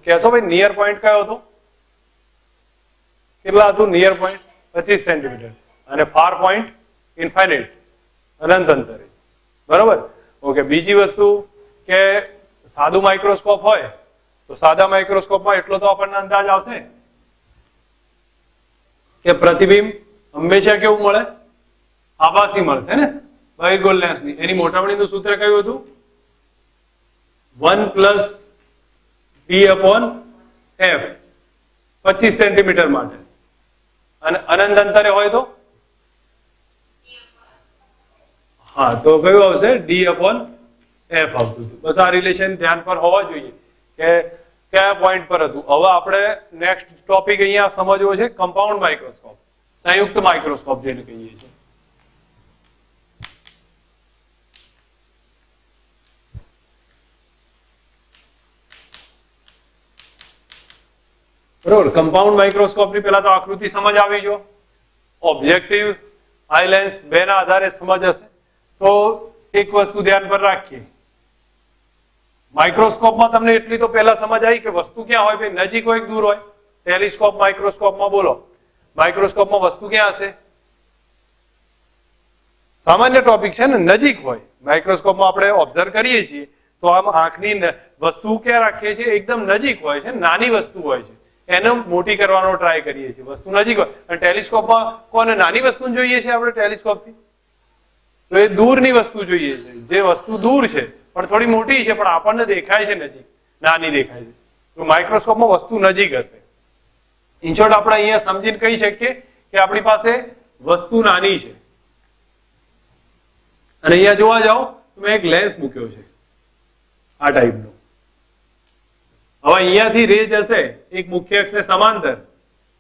કહેશો ભાઈ near point કયો હતો? કેટલા હતું નિયર પોઈન્ટ? 25 સેન્ટીમીટર. અને ફાર પોઈન્ટ ઇન્ફાઇનાઇટ, અનંત અંતરે. બરોબર. ઓકે. બીજી વસ્તુ કે સાદું માઇક્રોસ્કોપ હોય તો સાદા માઇક્રોસ્કોપમાં એટલો તો આપણને અંદાજ આવશે કે પ્રતિબિંબ હંમેશા કેવું મળે? આભાસી મળશે ને, બહિર્ગોળ લેન્સની. એની મોટામણીનું સૂત્ર કયું હતું? 1 + d/f 25 સેન્ટીમીટર માટે. અને અનંત અંતરે હોય તો હા, તો કયું આવશે? d/f આવતું હતું. બસ આ રિલેશન ધ્યાન પર હોવા જોઈએ કે કયા પોઈન્ટ પર હતું. હવે આપણે નેક્સ્ટ ટોપિક અહીંયા સમજવો છે કમ્પાઉન્ડ માઇક્રોસ્કોપ, સંયુક્ત માઇક્રોસ્કોપ જેને કહીએ છીએ. બરોબર. કમ્પાઉન્ડ માઇક્રોસ્કોપ ની પહેલા તો આકૃતિ સમજ આવી જો. ઓબ્જેક્ટિવ, આઈ લેન્સ બેના આધારે સમજ હશે. તો એક વસ્તુ ધ્યાન પર રાખીએ, માઇક્રોસ્કોપમાં તમને એટલી તો પહેલા સમજ આવી કે વસ્તુ ક્યાં હોય? ભાઈ નજીક હોય કે દૂર હોય? ટેલિસ્કોપ, માઇક્રોસ્કોપમાં બોલો, માઇક્રોસ્કોપમાં વસ્તુ ક્યાં હશે? સામાન્ય ટોપિક છે ને, નજીક હોય. માઇક્રોસ્કોપમાં આપણે ઓબ્ઝર્વ કરીએ છીએ તો આમ આંખની વસ્તુ ક્યાં રાખીએ છીએ? એકદમ નજીક હોય છે, નાની વસ્તુ હોય છે, એને મોટી કરવાનો ટ્રાય કરીએ છીએ. વસ્તુ નજીક હોય. અને ટેલિસ્કોપમાં કોને નાની વસ્તુ જોઈએ છે આપણે ટેલિસ્કોપથી? તો એ દૂરની વસ્તુ જોઈએ છે, જે વસ્તુ દૂર છે પણ થોડી મોટી છે, પણ આપણને દેખાય છે નજીક, નાની દેખાય છે. તો માઇક્રોસ્કોપમાં વસ્તુ નજીક હશે. ઇન શોર્ટ આપણે અહીંયા સમજીને કહી શકીએ કે આપણી પાસે વસ્તુ નાની છે. અને અહીંયા જોવા જાઓ તો મેં એક લેન્સ મૂક્યો છે આ ટાઈપનો. હવે અહીંયાથી રે જશે એક મુખ્ય અક્ષને સમાંતર,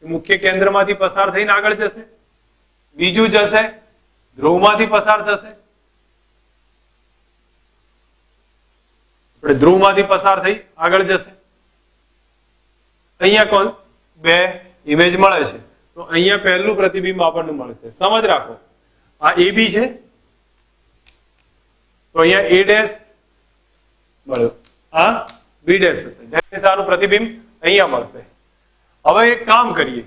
મુખ્ય કેન્દ્રમાંથી પસાર થઈને આગળ જશે. બીજું જશે ધ્રુવમાંથી પસાર થશે. આપણે ધ્રુવમાંથી પસાર થઈ આગળ જશે. અહીંયા કોણ? બે ઇમેજ મળે છે. તો અહીંયા પહેલું પ્રતિબિંબ આપણને મળશે. સમજ રાખો, આ AB છે તો અહીંયા A' મળ્યો, આ B' હશે. આનું પ્રતિબિંબ અહીંયા મળશે. હવે એક કામ કરીએ,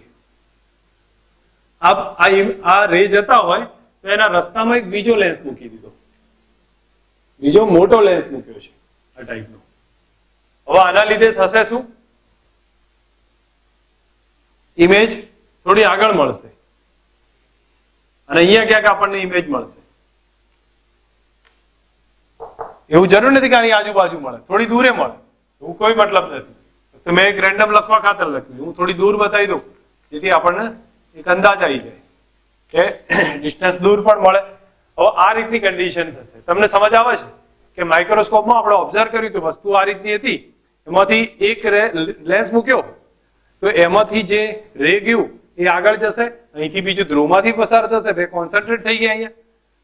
આ રે જતા હોય તો એના રસ્તામાં એક બીજો લેન્સ મૂકી દીધો, બીજો મોટો લેન્સ મૂક્યો છે આ ટાઈપનો. હવે આના લીધે થશે શું? ઇમેજ થોડી આગળ મળશે અને અહીંયા ક્યાંક આપણને ઇમેજ મળશે. એવું જરૂર નથી કે આની આજુબાજુ મળે, થોડી દૂરે મળે, એવું કોઈ મતલબ નથી. તો મેં એક રેન્ડમ લખવા ખાતર લખ્યું, હું થોડી દૂર બતાવી દઉં જેથી આપણને એક અંદાજ આવી જાય કે ડિસ્ટન્સ દૂર પણ મળે. હવે આ રીતની કન્ડિશન થશે. તમને સમજ આવે છે કે માઇક્રોસ્કોપમાં આપણે ઓબ્ઝર્વ કર્યું કે વસ્તુ આ રીતની હતી, એમાંથી એક લેન્સ મૂક્યો તો એમાંથી જે રે ગયું એ આગળ જશે, અહીંથી બીજું ધ્રુવમાંથી પસાર થશે, બે કોન્સન્ટ્રેટ થઈ ગયા અહીંયા.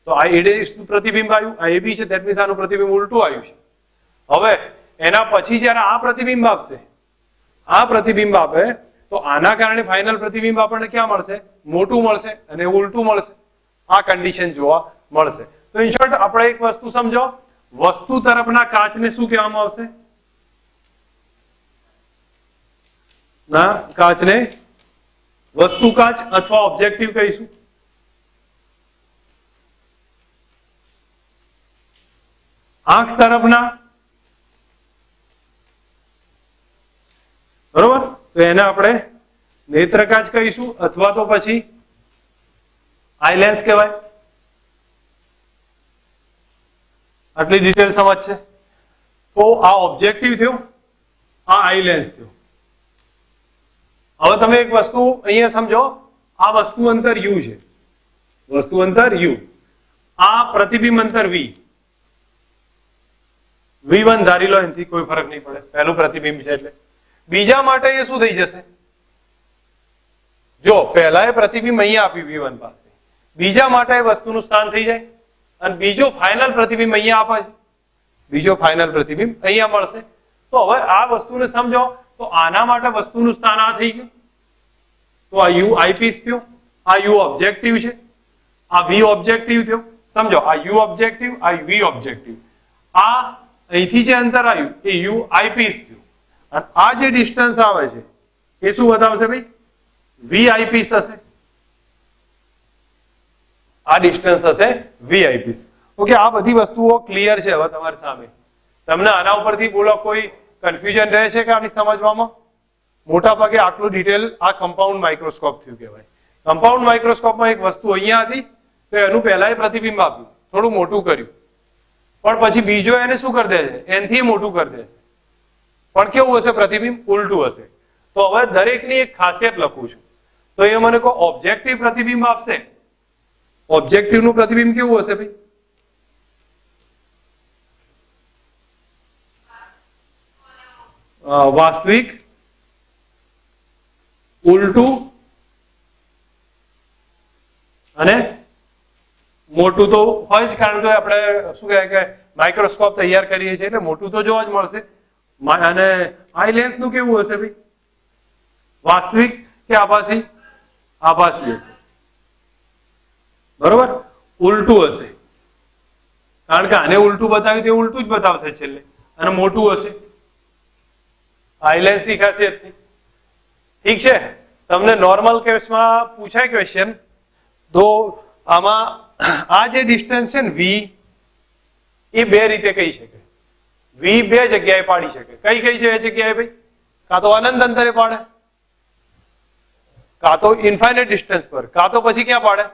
તો આ A' નું પ્રતિબિંબ આવ્યું, આ AB છે, ધેટ મીન્સ આનું પ્રતિબિંબ ઉલટું આવ્યું છે. હવે એના પછી જ્યારે આ પ્રતિબિંબ આપશે, આ પ્રતિબિંબ આપે તો આના કારણે ફાઇનલ પ્રતિબિંબ આપણને ક્યાં મળશે? મોટું મળશે અને ઉલટું મળશે. આ કન્ડિશન જોવા મળશે. તો ઇન શોર્ટ આપણે એક વસ્તુ સમજો, વસ્તુ તરફના કાચને શું કહેવામાં આવશે? ના કાચને વસ્તુ કાચ અથવા ઓબ્જેક્ટિવ કહીશું. આંખ તરફના, બરોબર, તો એને આપણે નેત્રકાચ કહીશું અથવા તો પછી આઈ લેન્સ કહેવાય. આટલી ડિટેલ સમજ છે. તો આ ઓબ્જેક્ટિવ થયો, આ આઈ લેન્સ થયો. હવે તમે એક વસ્તુ અહીંયા સમજો, આ વસ્તુ અંતર u છે, વસ્તુ અંતર u, આ પ્રતિબિંબ અંતર v, v1 ધારી લો, એનાથી કોઈ ફરક નહીં પડે, પહેલું પ્રતિબિંબ છે એટલે. બીજા માટે એ શું થઈ જશે? જો પહેલા એ પ્રતિબિંબ અહીંયા આપ્યું v1 પાસે, બીજા માટે એ વસ્તુનું સ્થાન થઈ જાય અને બીજો ફાઇનલ પ્રતિબિંબ અહીંયા આપે છે, બીજો ફાઇનલ પ્રતિબિંબ અહીંયા મળશે. તો હવે આ વસ્તુને સમજો તો આના માટે વસ્તુનું સ્થાન આ થઈ ગયું. તો આ u આઈપીસ થયો, આ u ઓબ્જેક્ટિવ છે, આ v ઓબ્જેક્ટિવ થયો. સમજો આ u ઓબ્જેક્ટિવ, આ v ઓબ્જેક્ટિવ. આ અહીંથી જે અંતર આવ્યું એ u આઈપીસ થયું. અને આ જે ડિસ્ટન્સ આવે છે એ શું બતાવશે ભાઈ? વી આઈપીસ હશે. આ ડિસ્ટન્સ હશે વી આઈપીસ. ઓકે, આ બધી વસ્તુઓ ક્લિયર છે હવે તમારી સામે. તમને આના ઉપરથી બોલો કોઈ કન્ફ્યુઝન રહે છે કે આની સમજવામાં? મોટા ભાગે આટલું ડિટેલ આ કમ્પાઉન્ડ માઇક્રોસ્કોપ થયું કહેવાય. કમ્પાઉન્ડ માઇક્રોસ્કોપમાં એક વસ્તુ અહીંયા હતી તો એનું પહેલા પ્રતિબિંબ આપ્યું, થોડું મોટું કર્યું, પણ પછી બીજો એને શું કરી દે છે? એનથી મોટું કરી દે છે. પણ કેવું હશે પ્રતિબિંબ? ઉલટું હશે. તો હવે દરેકની એક ખાસિયત લખું છું. તો એ મને કોઈ ઓબ્જેક્ટિવ પ્રતિબિંબ આપશે. ઓબ્જેક્ટિવ નું પ્રતિબિંબ કેવું હશે ભાઈ? વાસ્તવિક, ઉલટું અને મોટું તો હોય જ, કારણ કે આપણે શું કહેવાય કે માઇક્રોસ્કોપ તૈયાર કરીએ છીએ એટલે મોટું તો જોવા જ મળશે. અને આઈ લેન્સ નું કેવું હશે ભાઈ? વાસ્તવિક કે આભાસી? આભાસી હશે. બરોબર, ઉલટું હશે, કારણ કે આને ઉલટું બતાવ્યું તે ઉલટું જ બતાવશે છેલ્લે. અને મોટું હશે. આઈ લેન્સ ની ખાસિયત. ઠીક છે, તમને નોર્મલ કેસમાં પૂછાય ક્વેશ્ચન તો આમાં આ જે ડિસ્ટન્સ છે ને વી, એ બે રીતે કહી શકે. વી બે જગ્યાએ પાડી શકે. કઈ કઈ છે એ જગ્યાએ ભાઈ? કાં તો અનંત અંતરે પાડે, કાં તો ઇન્ફાઇનાઇટ ડિસ્ટન્સ પર, કાં તો પછી ક્યાં પાડે?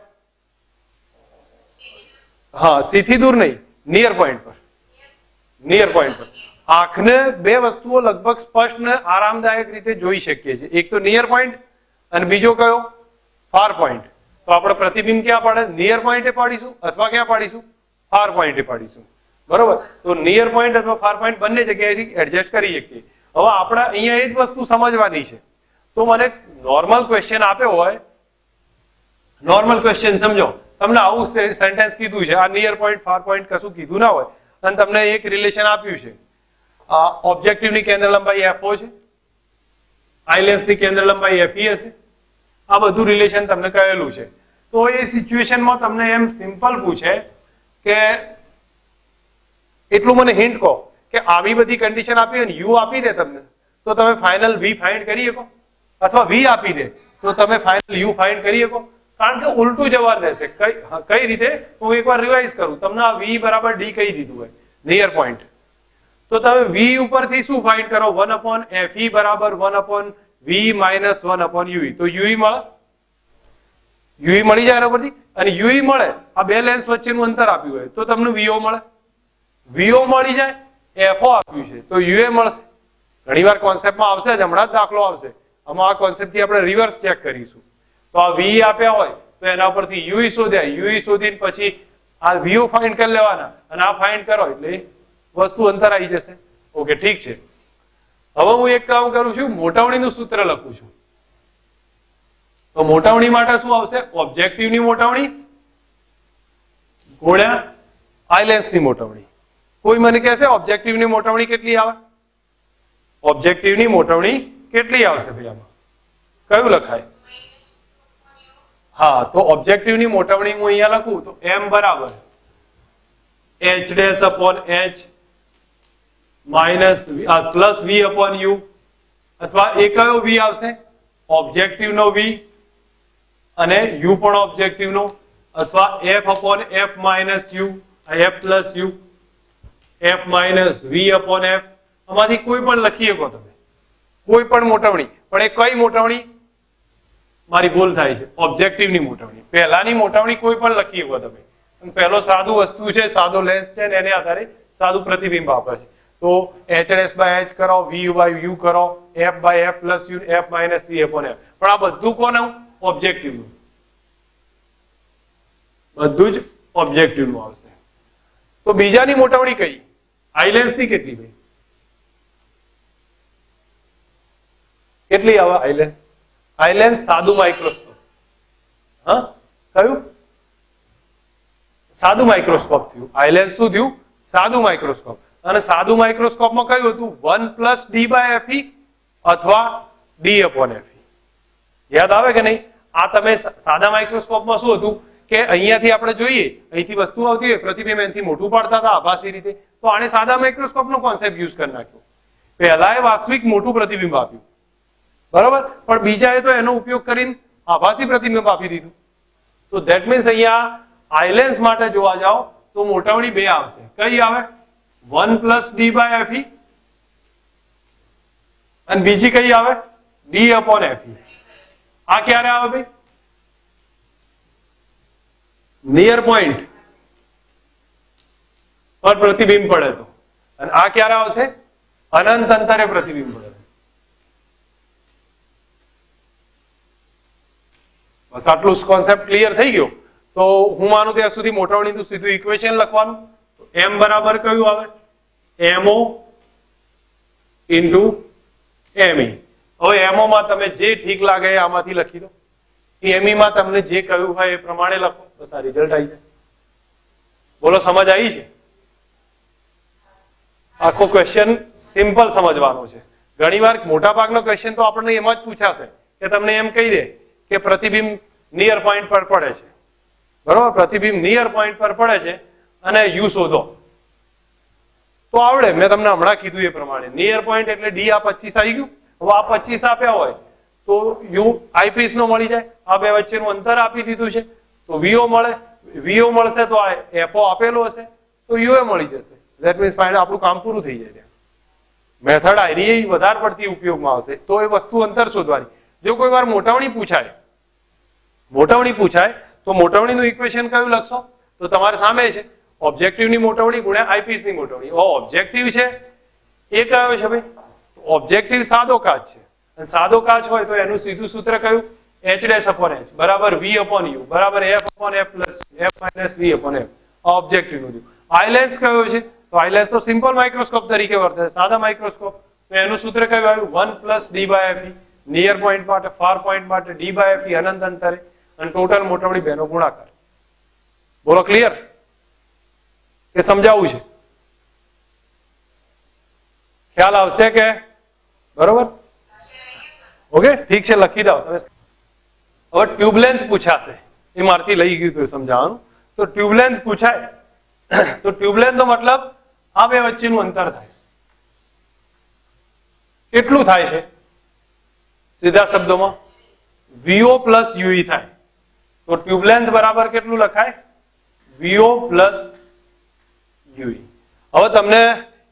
હા, સી થી દૂર નહીં, નિયર પોઈન્ટ પર. નિયર પોઈન્ટ પર આંખને બે વસ્તુઓ લગભગ સ્પષ્ટ ને આરામદાયક રીતે જોઈ શકીએ છીએ. એક તો નિયર પોઈન્ટ અને બીજો કયો? Far point. તો આપણે પ્રતિબિંબ ક્યાં પાડે? નિયર પોઈન્ટે પાડીશું અથવા ક્યાં પાડીશું? ફાર પોઈન્ટે પાડીશું. બરોબર, તો નિયર પોઈન્ટ અથવા ફાર પોઈન્ટ બંને જગ્યાએથી એડજસ્ટ કરી શકીએ. હવે આપણે અહીંયા એ જ વસ્તુ સમજવાની છે. તો મને નોર્મલ ક્વેશ્ચન આપ્યો હોય, નોર્મલ ક્વેશ્ચન સમજો, તમને આવું સેન્ટેન્સ કીધું છે, આ નિયર પોઈન્ટ ફાર પોઈન્ટ કશું કીધું ના હોય અને તમને એક રિલેશન આપ્યું છે. ઓબ્જેક્ટિવની કેન્દ્ર લંબાઈ FO છે, આઈ લેન્સની કેન્દ્ર લંબાઈ FE હશે. આ બધું રિલેશન તમને કહેલું છે. તો એ સિચ્યુએશનમાં તમને એમ સિમ્પલ પૂછે કે એટલું મને હિન્ટ કહો કે આવી બધી કન્ડિશન આપી અને યુ આપી દે તમને, તો તમે ફાઇનલ વી ફાઇન્ડ કરી શકો, અથવા વી આપી દે તો તમે ફાઇનલ યુ ફાઇન્ડ કરી શકો. કારણ કે ઉલટું જવાબ રહેશે. કઈ રીતે? હું એકવાર રિવાઇઝ કરું. તમને આ વી બરાબર ડી કહી દીધું હોય નિયર પોઈન્ટ, તો તમે વી ઉપરથી શું ફાઇન્ડ કરો? 1/FE બરાબર 1/V માઇનસ 1/UE. તો UE મળે, UE મળી જાય એના પરથી. અને UE મળે, આ બે લેન્સ વચ્ચેનું અંતર આપ્યું હોય તો તમને VO મળે. VO મળી જાય, FO આપ્યું છે તો UA મળશે. ઘણીવાર કોન્સેપ્ટમાં આવશે જ, હમણાં જ દાખલો આવશે. આમાં આ કોન્સેપ્ટથી આપણે રિવર્સ ચેક કરીશું. તો આ VE આપ્યા હોય તો એના પરથી UE શોધ્યા, UE શોધીને પછી આ VO ફાઇન્ડ કરી લેવાના અને આ ફાઇન્ડ કરો એટલે વસ્તુ અંતર આવી જશે. ઓકે, ઠીક છે. હવે હું એક કામ કરું છું, મોટાવણીનું સૂત્ર લખું છું. તો મોટાવણી માટે શું આવશે? ઓબ્જેક્ટિવની મોટાવણી ગુણ્યા આઈ લેન્સની મોટાવણી. કોઈ મને કહેશે ઓબ્જેક્ટિવની મોટાવણી કેટલી આવે? ઓબ્જેક્ટિવની મોટાવણી કેટલી આવશે ભાઈ? આમાં કયું લખાય? હા, તો ઓબ્જેક્ટિવની મોટાવણી હું અહીંયા લખું તો m બરાબર h dash upon h minus plus v upon u, અથવા એ કયો v આવશે? ઓબ્જેક્ટિવ નો v અને u પણ ઓબ્જેક્ટિવ નો, અથવા f upon f minus u, f plus u, f minus v upon f. આમાંથી કોઈ પણ લખી શકો તમે, કોઈ પણ મોટાવણી. પણ એ કઈ મોટાવણી? મારી ભૂલ થાય છે, ઓબ્જેક્ટિવની મોટાવણી. પહેલાની મોટાવણી કોઈ પણ લખી શકો તમે. પહેલો સાદું વસ્તુ છે, સાદો લેન્સ છે ને એને આધારે સાદું પ્રતિબિંબ આપે છે. તો h' by h કરો, v by u કરો, f by f plus u, f minus v upon f. પણ આ બધું કોનું? ઓબ્જેક્ટિવનું. બધું જ ઓબ્જેક્ટિવનું આવશે. તો બીજાની મોટાવણી કઈ? આઈ લેન્સની કેટલી ભાઈ? કેટલી આવે આઈ લેન્સ? આઈ લેન્સ સાદું માઇક્રોસ્કોપ. હા, કયું? સાદું માઇક્રોસ્કોપ થયું. આઈ લેન્સ શું થયું? સાદું માઇક્રોસ્કોપ. અને સાદું માઇક્રોસ્કોપમાં કયું હતું? 1 + d by fe અથવા d upon fe. યાદ આવે કે નહીં? આ તમે સાદા માઇક્રોસ્કોપમાં શું હતું કે અહીંયાથી આપણે જોઈએ, અહીંથી વસ્તુ આવતી હોય, પ્રતિબિંબ એનાથી મોટું પાડતા હતા આભાસી રીતે. તો આને સાદા માઇક્રોસ્કોપનો કોન્સેપ્ટ યુઝ કરી નાખ્યો. પહેલાએ વાસ્તવિક મોટું પ્રતિબિંબ આપ્યું, બરોબર, પણ બીજાએ તો એનો ઉપયોગ કરીને આભાસી પ્રતિબિંબ આપી દીધું. તો ધેટ મીન્સ અહીંયા આઈલેન્સ માટે જોવા જાઓ તો મોટાવડી 2 આવશે. કઈ આવે? 1 + d/fe અને બીજી કઈ આવે? d/fe. આ ક્યારે આવે ભાઈ? નિયર પોઈન્ટ પર પ્રતિબિંબ પડે તો. અને આ ક્યારે આવશે? અનંત અંતરે પ્રતિબિંબ પડે. બસ આટલું કોન્સેપ્ટ ક્લિયર થઈ ગયો. તો હું માનું ત્યાં સુધી મોટાવણીનું સીધું ઇક્વેશન લખવાનું. m બરાબર કયું આવે? mo * me. હવે mo માં તમે જે ઠીક લાગે એ આમાંથી લખી દો. me માં તમને જે કહ્યું હોય એ પ્રમાણે લખો. બસ આ રિઝલ્ટ આવી જાય. બોલો, સમજ આવી છે? આખો ક્વેશ્ચન સિમ્પલ સમજવાનો છે. ઘણીવાર મોટાભાગનો ક્વેશ્ચન તો આપણને એમ જ પૂછાશે કે તમને એમ કહી દે કે પ્રતિબિંબ નિયર પોઈન્ટ પર પડે છે, બરોબર, પ્રતિબિંબ નિયર પોઈન્ટ પર પડે છે અને યુ શોધો. તો આવડે, મેં તમને હમણાં કીધું એ પ્રમાણે. નિયર પોઈન્ટ એટલે ડી આ 25 આવી ગયું. હવે આ 25 આપ્યા હોય તો યુ આઈપીસ નો મળી જાય. આ બે વચ્ચેનું અંતર આપી દીધું છે તો વીઓ મળે. વીઓ મળશે તો આ એફઓ આપેલો હશે તો યુએ મળી જશે. ધેટ મીન્સ ફાઇનલ આપણું કામ પૂરું થઈ જાય. મેથડ આઈરી વધારે પડતી ઉપયોગમાં આવશે તો એ વસ્તુ અંતર શોધવાની. જો કોઈ વાર મોટાવણી પૂછાય તો મોટાવણીનું ઇક્વેશન કયું લખશો? તો તમારે સામે છે ઓબ્જેક્ટિવની મોટાવણી ગુણ્યા આઈપીસની મોટાવણી. ઓબ્જેક્ટિવ છે એ કયો છે ભાઈ? ઓબ્જેક્ટિવ સાદો કાચ છે અને સાદો કાચ હોય તો એનું સીધું સૂત્ર કયું? h' બરાબર v/u બરાબર f/f + v/f. ઓબ્જેક્ટિવ નું. આઈલેન્સ કયો છે? તો આઈલેન્સ તો સિમ્પલ માઇક્રોસ્કોપ તરીકે વર્તે, સાદા માઇક્રોસ્કોપ. તો એનું સૂત્ર કયું આવ્યું? 1 + d/fe. નિયર પોઈન્ટ માટે, ફાર પોઈન્ટ માટે d/fe અનંત અંતરે અને ટોટલ મોટાવડી બેનો ગુણાકાર. બોલો, ક્લિયર કે સમજાવવું છે? ખ્યાલ આવશે કે? બરોબર, ઓકે, ઠીક છે, લખી દો તમે. હવે ટ્યુબલેન્થ પૂછાશે, એ મારથી લઈ ગયું હતું સમજાવવાનું. તો ટ્યુબલેન્થ પૂછાય તો ટ્યુબલેન્થ નો મતલબ આ બે વચ્ચેનું અંતર થાય. કેટલું થાય છે? સીધા શબ્દોમાં VO + UE થાય. તો ટ્યુબલેન્થ બરાબર કેટલું લખાય? VO + UE. હવે તમને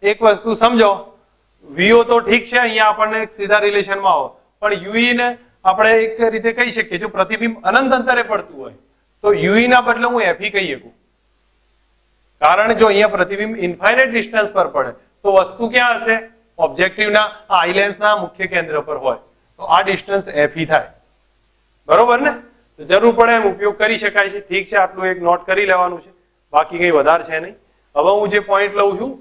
એક વસ્તુ સમજો, VO તો ઠીક છે, અહીંયા આપણને સીધા રિલેશનમાં આવો, પણ UE ને આપણે એક રીતે કહી શકીએ, જો પ્રતિબિંબ અનંત અંતરે પડતું હોય તો UE ના બદલે હું FE કહી શકું. કારણ જો અહીંયા પ્રતિબિંબ ઇન્ફાઇનાઇટ ડિસ્ટન્સ પર પડે તો વસ્તુ ક્યાં હશે? ઓબ્જેક્ટિવના આઈલેન્સના મુખ્ય કેન્દ્ર પર હોય તો આ ડિસ્ટન્સ FE થાય. બરોબર ને? તો જરૂર પડે એમ ઉપયોગ કરી શકાય છે. ઠીક છે, આટલું એક નોટ કરી લેવાનું છે, બાકી કંઈ વધારે છે નહીં. હવે હું જે પોઈન્ટ લઉં છું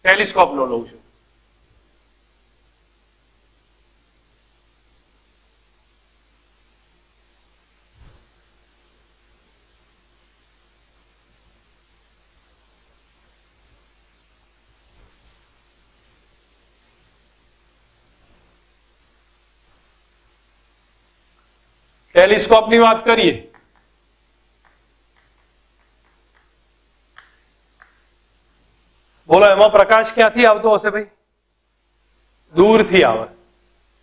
ટેલિસ્કોપ નો લઉં છું. ટેલિસ્કોપ ની વાત કરીએ બોલો, એમાં પ્રકાશ ક્યાંથી આવતો હશે ભાઈ? દૂરથી આવે.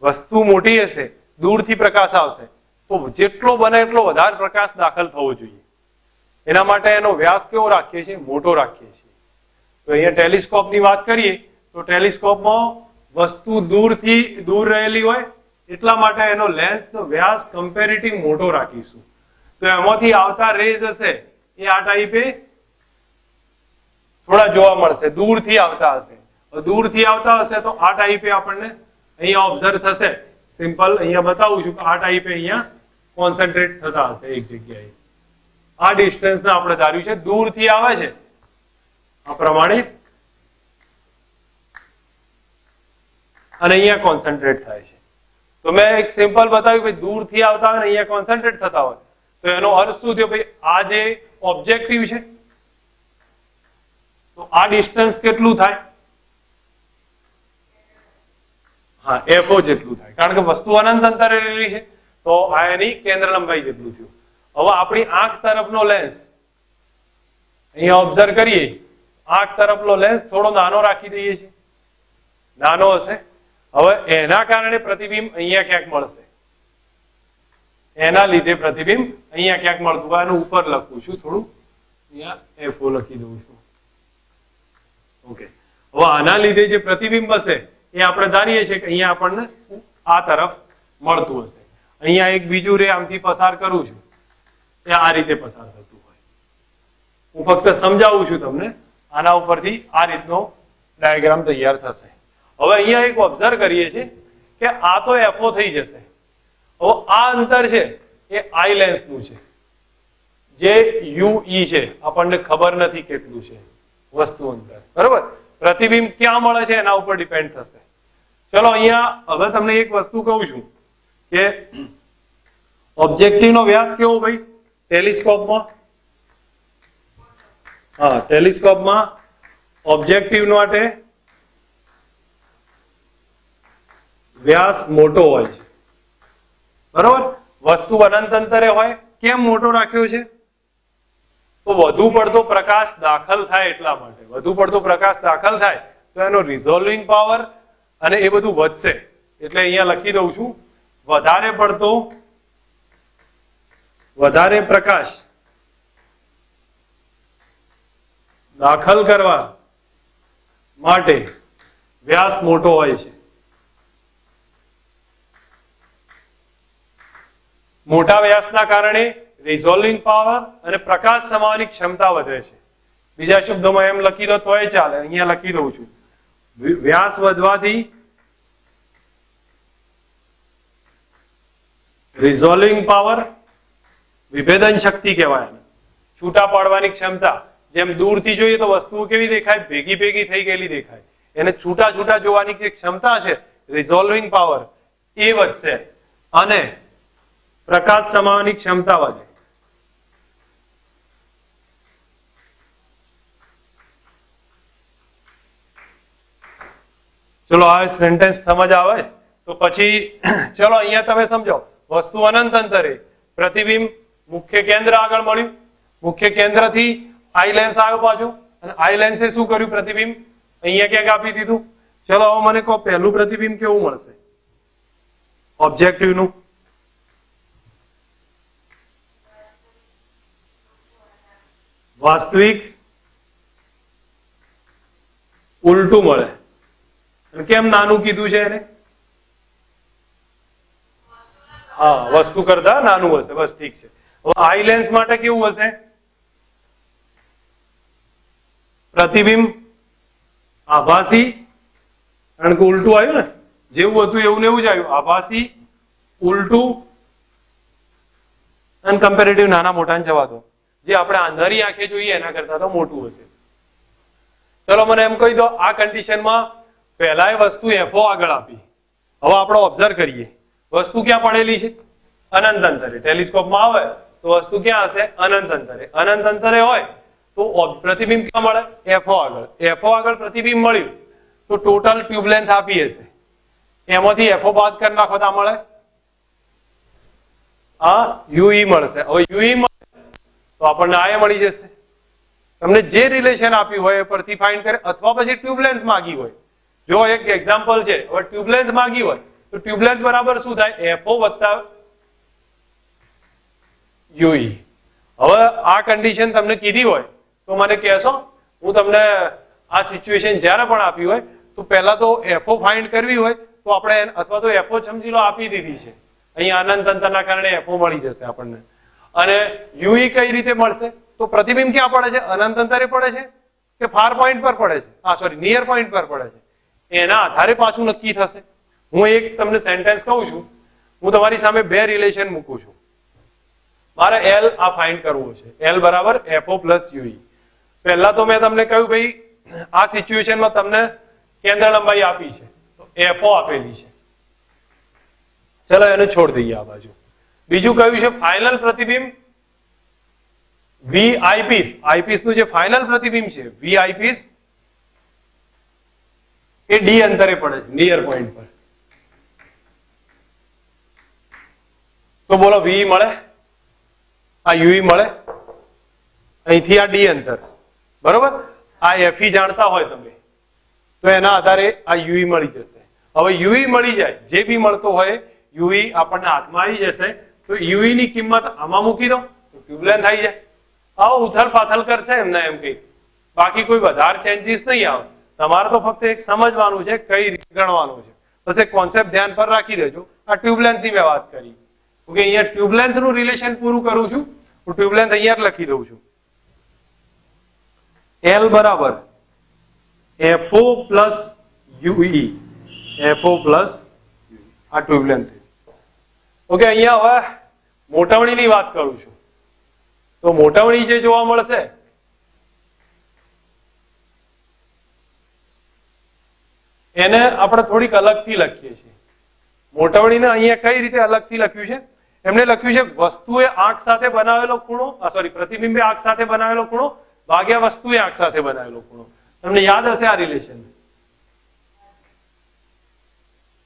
વસ્તુ મોટી હશે, દૂરથી પ્રકાશ આવશે તો જેટલો બને એટલો વધારે પ્રકાશ દાખલ થવો જોઈએ. એના માટે એનો વ્યાસ કેવો રાખીએ છીએ? મોટો રાખીએ છીએ. તો અહીંયા ટેલિસ્કોપની વાત કરીએ તો ટેલિસ્કોપમાં વસ્તુ દૂર રહેલી હોય એટલા માટે એનો લેન્સનો વ્યાસ કમ્પેરેટિવ મોટો રાખીશું. તો એમાંથી આવતા રેઝ હશે એ આ ટાઈપે થોડા જોવા મળશે, દૂરથી આવતા હશે. દૂરથી આવતા હશે તો આ ટાઈપે આપણને અહીંયા ઓબ્ઝર્વ થશે. સિમ્પલ અહીંયા બતાવું છું કે આ ટાઈપે અહીંયા કોન્સન્ટ્રેટ થતા હશે એક જગ્યાએ. આ ડિસ્ટન્સને આપણે ધાર્યું છે દૂરથી આવે છે આ પ્રમાણે અને અહીંયા કોન્સન્ટ્રેટ થાય છે. તો મેં એક સિમ્પલ બતાવ્યું ભાઈ દૂરથી આવતા હોય ને અહીંયા કોન્સન્ટ્રેટ થતા હોય તો એનો અર્થ શું થયો ભાઈ? આ જે ઓબ્જેક્ટિવ છે તો આ ડિસ્ટન્સ કેટલું થાય? હા, FO જેટલું થાય, કારણ કે વસ્તુ અનંત અંતરે રહેલી છે તો આ એની કેન્દ્ર લંબાઈ જેટલું થયું. હવે આપણી આંખ તરફનો લેન્સ અહીંયા ઓબ્ઝર્વ કરીએ, આંખ તરફનો લેન્સ થોડો નાનો રાખી દઈએ છીએ. નાનો હશે. હવે એના કારણે પ્રતિબિંબ અહીંયા ક્યાંક મળશે, એના લીધે પ્રતિબિંબ અહીંયા ક્યાંક મળતું હોય. આનું ઉપર લખું છું થોડું, અહીંયા FO લખી દઉં છું. ઓકે, હવે આના લીધે જે પ્રતિબિંબ હશે એ આપણે ધારીએ છીએ કે અહીંયા આપણને આ તરફ મળતું હશે. અહીંયા એક બીજું રે આમથી પસાર કરું છું, એ આ રીતે પસાર થતું હોય. હું ફક્ત સમજાવું છું તમને, આના ઉપરથી આ રીતનો ડાયાગ્રામ તૈયાર થશે. હવે અહીંયા એક ઓબ્ઝર્વ કરીએ છીએ કે આ તો FO થઈ જશે. હવે આ અંતર છે એ આઈ લેન્સનું છે, જે UE છે આપણને ખબર નથી કેટલું છે વસ્તુ અંતર, બરોબર. પ્રતિબિંબ ક્યાં મળે છે એના ઉપર ડિપેન્ડ થશે. ચલો અહીંયા હવે તમને એક વસ્તુ કહું છું કે ઓબ્જેક્ટિવ નો વ્યાસ કેવો ભાઈ ટેલિસ્કોપમાં? હા, ટેલિસ્કોપમાં ઓબ્જેક્ટિવ માટે વ્યાસ મોટો હોય છે, બરોબર. વસ્તુ અનંત અંતરે હોય. કેમ મોટો રાખ્યો છે? તો વધુ પડતો પ્રકાશ દાખલ થાય એટલા માટે. વધુ પડતો પ્રકાશ દાખલ થાય તો એનો રિઝોલ્વિંગ પાવર અને એ બધું વધશે. એટલે અહીંયા લખી દઉં છું, વધારે પ્રકાશ દાખલ કરવા માટે વ્યાસ મોટો હોય છે. મોટા વ્યાસના કારણે રિઝોલ્વિંગ પાવર અને પ્રકાશ સમાવાની ક્ષમતા વધે છે. બીજા શબ્દોમાં એમ લખી દો તોય ચાલે, અહીંયા લખી દઉં છું, વ્યાસ વધવાથી રિઝોલ્વિંગ પાવર, વિભેદન શક્તિ કહેવાય, છૂટા પાડવાની ક્ષમતા. જેમ દૂરથી જોઈએ તો વસ્તુઓ કેવી દેખાય? ભેગી ભેગી થઈ ગયેલી દેખાય. એને છૂટા છૂટા જોવાની જે ક્ષમતા છે, રિઝોલ્વિંગ પાવર, એ વધશે અને પ્રકાશ સમાવાની ક્ષમતા વધે. ચલો આ સેન્ટેન્સ સમજ આવે તો પછી ચલો અહીંયા તમે સમજો, વસ્તુ અનંત અંતરે, પ્રતિબિંબ મુખ્ય કેન્દ્ર આગળ મળ્યું, મુખ્ય કેન્દ્રથી આઈ લેન્સ આવ્યો પાછું, અને આઈ લેન્સે શું કર્યું? પ્રતિબિંબ અહીંયા ક્યાંક આપી દીધું. ચલો હવે મને કહો પહેલું પ્રતિબિંબ કેવું મળશે ઓબ્જેક્ટિવનું? વાસ્તવિક ઉલટું મળે. કેમ નાનું કીધું છે એને? હા, વસ્તુ કરતા નાનું હશે, બસ ઠીક છે. હવે આઈ લેન્સ માટે કેવું હશે? પ્રતિબિંબ આભાસી, કારણ કે ઉલટું આવ્યું ને, જેવું હતું એવું ને એવું જ આવ્યું. આભાસી, ઉલટું અને કમ્પેરેટિવ નાના મોટા જવા દો. જે આપણે આંધળી આંખે જોઈએ એના કરતા તો મોટું હશે. ચલો મને એમ કહી દો, આ કન્ડિશનમાં પહેલા એ વસ્તુ FO આગળ આપી. હવે આપણે ઓબ્ઝર્વ કરીએ, વસ્તુ ક્યાં પડેલી છે? અનંત અંતરે. ટેલિસ્કોપમાં આવે તો વસ્તુ ક્યાં હશે? અનંત અંતરે. અનંત અંતરે હોય તો પ્રતિબિંબ ક્યાં મળે? FO આગળ. FO આગળ પ્રતિબિંબ મળ્યું તો ટોટલ ટ્યુબ લેન્થ આપી હશે, એમાંથી FO બાદ કરી નાખો તો મળે આ UE મળશે. હવે UE મળે તો આપણને આ મળી જશે. તમને જે રિલેશન આપ્યું હોય એ પરથી ફાઇન્ડ કરે, અથવા પછી ટ્યુબ લેન્થ માંગી હોય. જો એક એક્ઝામ્પલ છે, હવે ટ્યુબ લેન્થ માંગી હોય તો ટ્યુબ લેન્થ બરાબર શું થાય? FO વત્તા UE. હવે આ કન્ડિશન તમને કીધી હોય તો મને કહેશો, હું તમને આ સિચ્યુએશન જ્યારે પણ આપી હોય તો પહેલા તો FO ફાઇન્ડ કરવી હોય તો આપણે, અથવા તો FO સમજી લો આપી દીધી છે, અહીંયા અનંત અંતરના કારણે FO મળી જશે આપણને. અને UE કઈ રીતે મળશે? તો પ્રતિબિંબ ક્યાં પડે છે? અનંત અંતરે પડે છે કે ફાર પોઈન્ટ પર પડે છે? સોરી, નિયર પોઈન્ટ પર પડે છે. એના આધારે પાછું નક્કી થશે. હું એક તમને સેન્ટેન્સ કહું છું, હું તમારી સામે બે રિલેશન મૂકું છું. મારે L આ ફાઇન્ડ કરવું છે. L બરાબર FO પ્લસ UE. પહેલા તો મેં તમને કહ્યું ભાઈ આ સિચ્યુએશનમાં તમને કેન્દ્ર લંબાઈ આપી છે તો FO આપેલી છે, ચલો એને છોડ દઈએ આ બાજુ. બીજું કયું છે? ફાઇનલ પ્રતિબિંબ V આઈપીસ. આઈપીસ નું જે ફાઇનલ પ્રતિબિંબ છે V આઈપીસ એ D અંતરે પડે છે, નિયર પોઈન્ટ પર. તો બોલો V મળે, આ UE મળે, અહીંથી આ D અંતર, બરોબર. આ FE જાણતા હોય તમે તો એના આધારે આ યુઈ મળી જશે. હવે યુઈ મળી જાય, જે બી મળતો હોય યુઈ આપણને હાથમાં આવી જશે, તો યુઈ ની કિંમત આમાં મૂકી દો તો ટ્યુબલેન્થ આવી જાય. આવો ઉથલ પાથલ કરશે એમને એમ કઈ, બાકી કોઈ વધારે ચેન્જીસ નહીં આવે. તમારે તો ફક્ત એક સમજવાનું છે, કઈ રીતે ગણવાનું છે. બસ એક કોન્સેપ્ટ ધ્યાન પર રાખી દેજો. આ ટ્યુબલેન્થ ની મેં વાત કરી. ઓકે, અહીંયા ટ્યુબલેન્થ નું રિલેશન પૂરું કરું છું. હું ટ્યુબલેન્થ અહીંયા જ લખી દઉં છું. L બરાબર FO plus UE, FO plus આ ટ્યુબલેન્થ. ઓકે, અહીંયા હવે મોટવણીની વાત કરું છું. તો મોટવણી જે જોવા મળશે એને આપણે થોડીક અલગથી લખીએ છીએ. મોટવણીને અહીંયા કઈ રીતે અલગથી લખ્યું છે? એમને લખ્યું છે વસ્તુએ આંખ સાથે બનાવેલો ખૂણો, પ્રતિબિંબે આંખ સાથે બનાવેલો ખૂણો ભાગ્યા વસ્તુએ આંખ સાથે બનાવેલો ખૂણો. તમને યાદ હશે આ રિલેશન.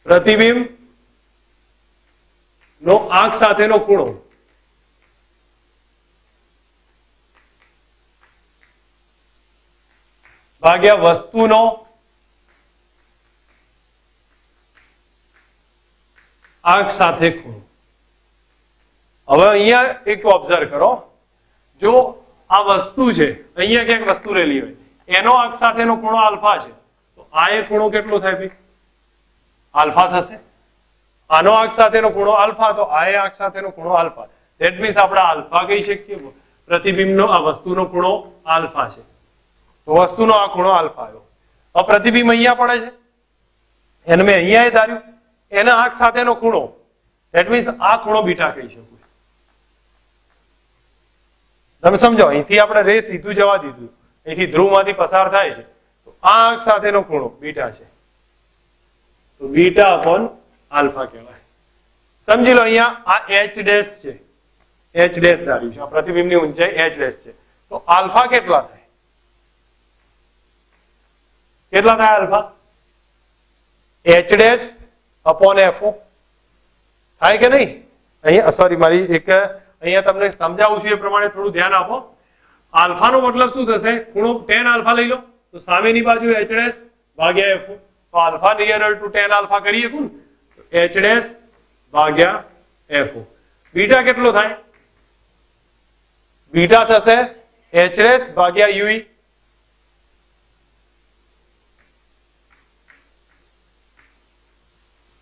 પ્રતિબિંબ નો આંખ સાથેનો ખૂણો ભાગ્યા વસ્તુનો આંખ સાથે ખૂણો. હવે અહીંયા એક ઓબ્ઝર્વ કરો, જો આ વસ્તુ છે, અહીંયા ક્યાંક વસ્તુ રહેલી હોય, એનો આંખ સાથેનો ખૂણો આલ્ફા છે, તો આ એ ખૂણો કેટલો થાય ભાઈ? આલ્ફા થશે. આનો આંખ સાથેનો ખૂણો આલ્ફા, તો આ એ આંખ સાથેનો ખૂણો આલ્ફા. ધેટ મીન્સ આપણે આલ્ફા કહી શકીએ. પ્રતિબિંબનો આ વસ્તુનો ખૂણો આલ્ફા છે, તો વસ્તુનો આ ખૂણો આલ્ફા આવ્યો. હવે પ્રતિબિંબ અહીંયા પડે છે, એને મેં અહીંયા ધાર્યું, એના આંખ સાથેનો ખૂણો, ધેટ મીન્સ આ ખૂણો બીટા કહી શકું. તમે સમજો, અહીંથી આપણે રે સીધું જવા દીધું, અહીંથી ધ્રુવમાંથી પસાર થાય છે, તો આ આંખ સાથેનો ખૂણો બીટા છે, તો બીટા અપોન આલ્ફા કહેવાય. સમજી લો, અહીંયા આ એચ ડેશ છે, એચ ડેશ ધાર્યું છે, આ પ્રતિબિંબની ઊંચાઈ એચ ડેશ છે, તો આલ્ફા કેટલા થાય? કેટલા થાય alpha? H dash upon FO થાય કે નહીં? અહીંયા સોરી, મારી એક અહીંયા તમને સમજાવું છું એ પ્રમાણે થોડું ધ્યાન આપો. આલ્ફા નો મતલબ શું થશે? ખૂણો tan આલ્ફા લઈ લો, તો સામેની બાજુ h ડેશ ભાગ્યા f, તો આલ્ફા નિયરર ટુ tan આલ્ફા કરીએ કોણ? h ડેશ ભાગ્યા f. બીટા કેટલો થાય? બીટા થશે h ડેશ ભાગ્યા UE.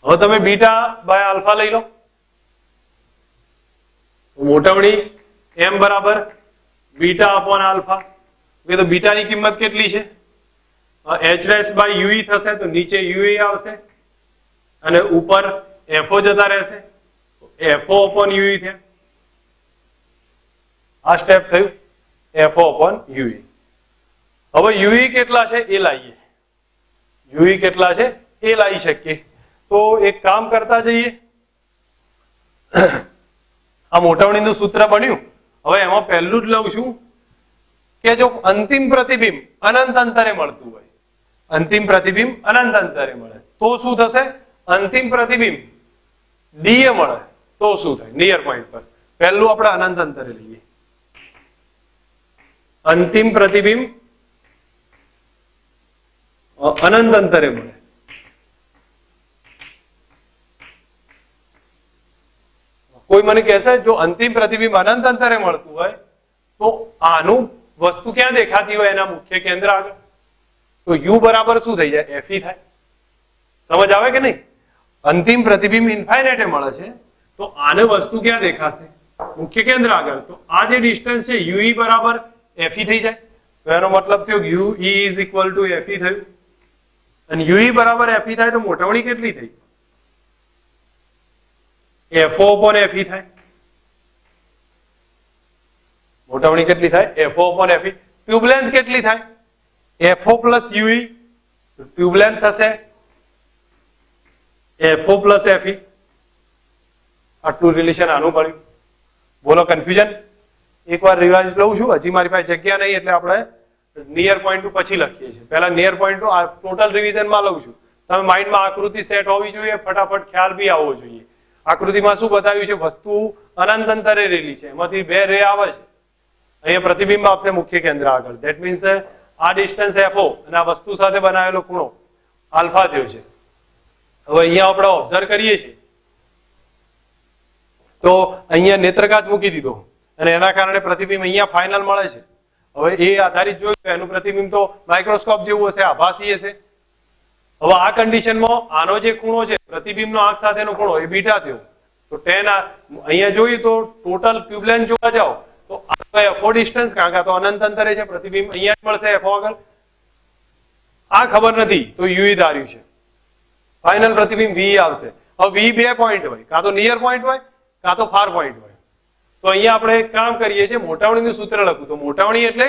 હવે તમે બીટા બાય આલ્ફા લઈ લો, મોટવણી m બરાબર બીટા અપોન આલ્ફા. તો બીટાની કિંમત કેટલી છે? h ડેશ બાય UE થશે, તો નીચે UE આવશે અને ઉપર FO જતા રહેશે, FO અપોન UE થયા. આ સ્ટેપ થયું FO અપોન UE. હવે UE કેટલા છે એ લાવીએ. UE કેટલા છે એ લાવી શકીએ. તો એક કામ કરતા જઈએ. આ મોટવણીનું સૂત્ર બન્યું. હવે એમાં પહેલું જ લઉં છું કે જો અંતિમ પ્રતિબિંબ અનંત અંતરે મળતું હોય, અંતિમ પ્રતિબિંબ અનંત અંતરે મળે તો શું થશે? અંતિમ પ્રતિબિંબ ડીએ મળે તો શું થાય? નિયર પોઈન્ટ પર પહેલું આપણે અનંત અંતરે લઈએ. અંતિમ પ્રતિબિંબ અનંત અંતરે મળે, કોઈ મને કહેશે જો અંતિમ પ્રતિબિંબ અનંત અંતરે મળતું હોય તો આનું વસ્તુ ક્યાં દેખાતી હોય? એના મુખ્ય કેન્દ્ર આગળ. તો યુ બરાબર શું થઈ જાય? FE થાય. સમજ આવે કે નહીં? અંતિમ પ્રતિબિંબ ઇન્ફાઇનાઇટે મળે છે, તો આને વસ્તુ ક્યાં દેખાશે? મુખ્ય કેન્દ્ર આગળ. તો આ જે ડિસ્ટન્સ છે UE બરાબર FE થઈ જાય. તો એનો મતલબ થયો UE is equal two FE થયું. અને UE બરાબર FE થાય તો મોટવણી કેટલી થઈ? FO upon FE થાય. મોટવણી કેટલી થાય? FO upon FE. ટ્યુબલેન્થ કેટલી થાય? FO plus UE. ટ્યુબલેન્થ થશે FO પ્લસ FE. આટલું રિલેશન આનું પડ્યું. બોલો કન્ફ્યુઝન? એકવાર રિવાઇઝ લઉં છું, હજી મારી પાસે જગ્યા નહીં એટલે આપણે નિયર પોઈન્ટ પછી લખીએ છીએ. પહેલા નિયર પોઈન્ટ ટોટલ રિવિઝનમાં લઉં છું. તમે માઇન્ડમાં આકૃતિ સેટ હોવી જોઈએ, ફટાફટ ખ્યાલ બી આવવો જોઈએ. આકૃતિમાં શું બતાવ્યું છે? વસ્તુ અનંત અંતરે રહેલી છે, એમાંથી બે રે આવે છે. અહીંયા પ્રતિબિંબ આપશે મુખ્ય કેન્દ્ર આગળ. ધેટ મીન્સ આ ડિસ્ટન્સ FO અને આ વસ્તુ સાથે બનાવેલો ખૂણો આલ્ફા થયો છે. હવે અહીંયા આપણે ઓબ્ઝર્વ કરીએ છીએ તો અહીંયા નેત્રકાચ મૂકી દીધો અને એના કારણે પ્રતિબિંબ અહીંયા ફાઇનલ મળે છે. હવે એ આધારિત જોયું તો એનું પ્રતિબિંબ તો માઇક્રોસ્કોપ જેવું હશે, આભાસી હશે. હવે આ કન્ડિશનમાં આનો જે ખૂણો છે પ્રતિબિંબનો આંખ સાથેનો ખૂણો એ બીટા થયો. તો tan અહીંયા જોઈએ તો ટોટલ ટ્યુબલેન્થ જોવા જાઓ તો એફઓ ડિસ્ટન્સ કારણ કે તો અનંત અંતરે છે, પ્રતિબિંબ અહીંયા જ મળશે એફઓ આગળ. આ ખબર નથી તો યુઈ ધાર્યું છે. ફાઇનલ પ્રતિબિંબ વી આવશે. હવે વી 2 પોઈન્ટ હોય, કાં તો નિયર પોઈન્ટ હોય કાં તો ફાર પોઈન્ટ હોય. તો અહીંયા આપણે એક કામ કરીએ છીએ, મોટાવણીનું સૂત્ર લખું તો મોટાવણી એટલે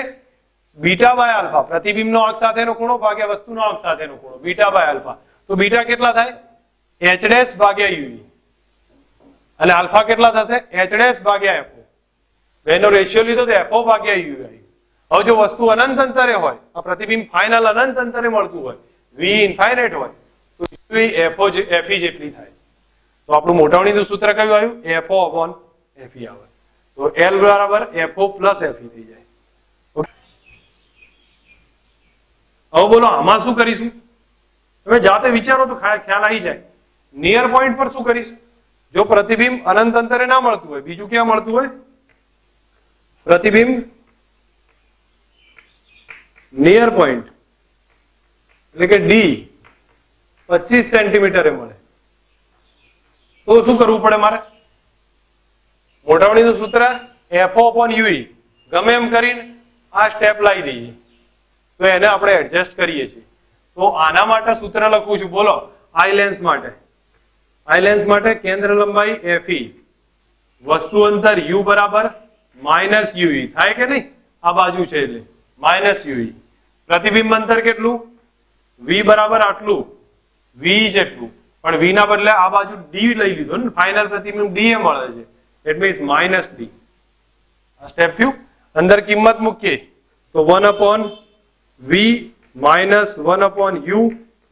બીટા બાય આલ્ફા, પ્રતિબિંબનો અક્ષ સાથેનો ખૂણો ભાગ્યા વસ્તુનો અક્ષ સાથેનો ખૂણો, બીટા બાય આલ્ફા. તો બીટા કેટલા થાય? h ડેશ ભાગ્યા યુઈ અને આલ્ફા કેટલા થશે? h ડેશ ભાગ્યા એફઓ. બેનો રેશિયો લીધો તો એફઓ ભાગ્યા યુઈ. હવે જો વસ્તુ અનંત અંતરે હોય, આ પ્રતિબિંબ ફાઇનલ અનંત અંતરે મળતું હોય, વી ઇન્ફાઇનાઇટ હોય તો યુઈ એફઓ એફઈ જેટલી થાય. તો આપણું મોટાવણીનું સૂત્ર કયું આવ્યું? એફઓ અપોન એફઈ આવે. તો એલ બરાબર એફઓ પ્લસ એફઈ થઈ જાય. હવે બોલો આમાં શું કરીશું? તમે જાતે વિચારો તો ખ્યાલ આવી જાય. નિયર પોઈન્ટ પર શું કરીશું? જો પ્રતિબિંબ અનંત અંતરે ના મળતું હોય, બીજું ક્યાં મળતું હોય? પ્રતિબિંબ નિયર પોઈન્ટ એટલે કે ડી 25 સેન્ટીમીટરે મળે તો શું કરવું પડે મારે? મોટાવણીનું સૂત્ર એફઓ અપોન યુઈ ગમે એમ કરીને આ સ્ટેપ લાવી દઈએ તો એને આપણે એડજસ્ટ કરીએ છીએ. તો આના માટે સૂત્ર લખું છું, બોલો. આઈ લેન્સ માટે કેન્દ્ર લંબાઈ એફઈ, વસ્તુ અંતર યુ બરાબર માઇનસ યુઈ થાય કે નહીં? આ બાજુ છે એટલે માઇનસ યુઈ. પ્રતિબિંબ અંતર કેટલું? વી બરાબર આટલું, વી જેટલું, પણ વી ના બદલે આ બાજુ ડી લઈ લીધો ને, ફાઇનલ પ્રતિબિંબ ડી એ મળે છે. It means minus D. આ સ્ટેપ થયું. અંદર કિંમત મૂકીએ તો 1 upon v minus 1 upon u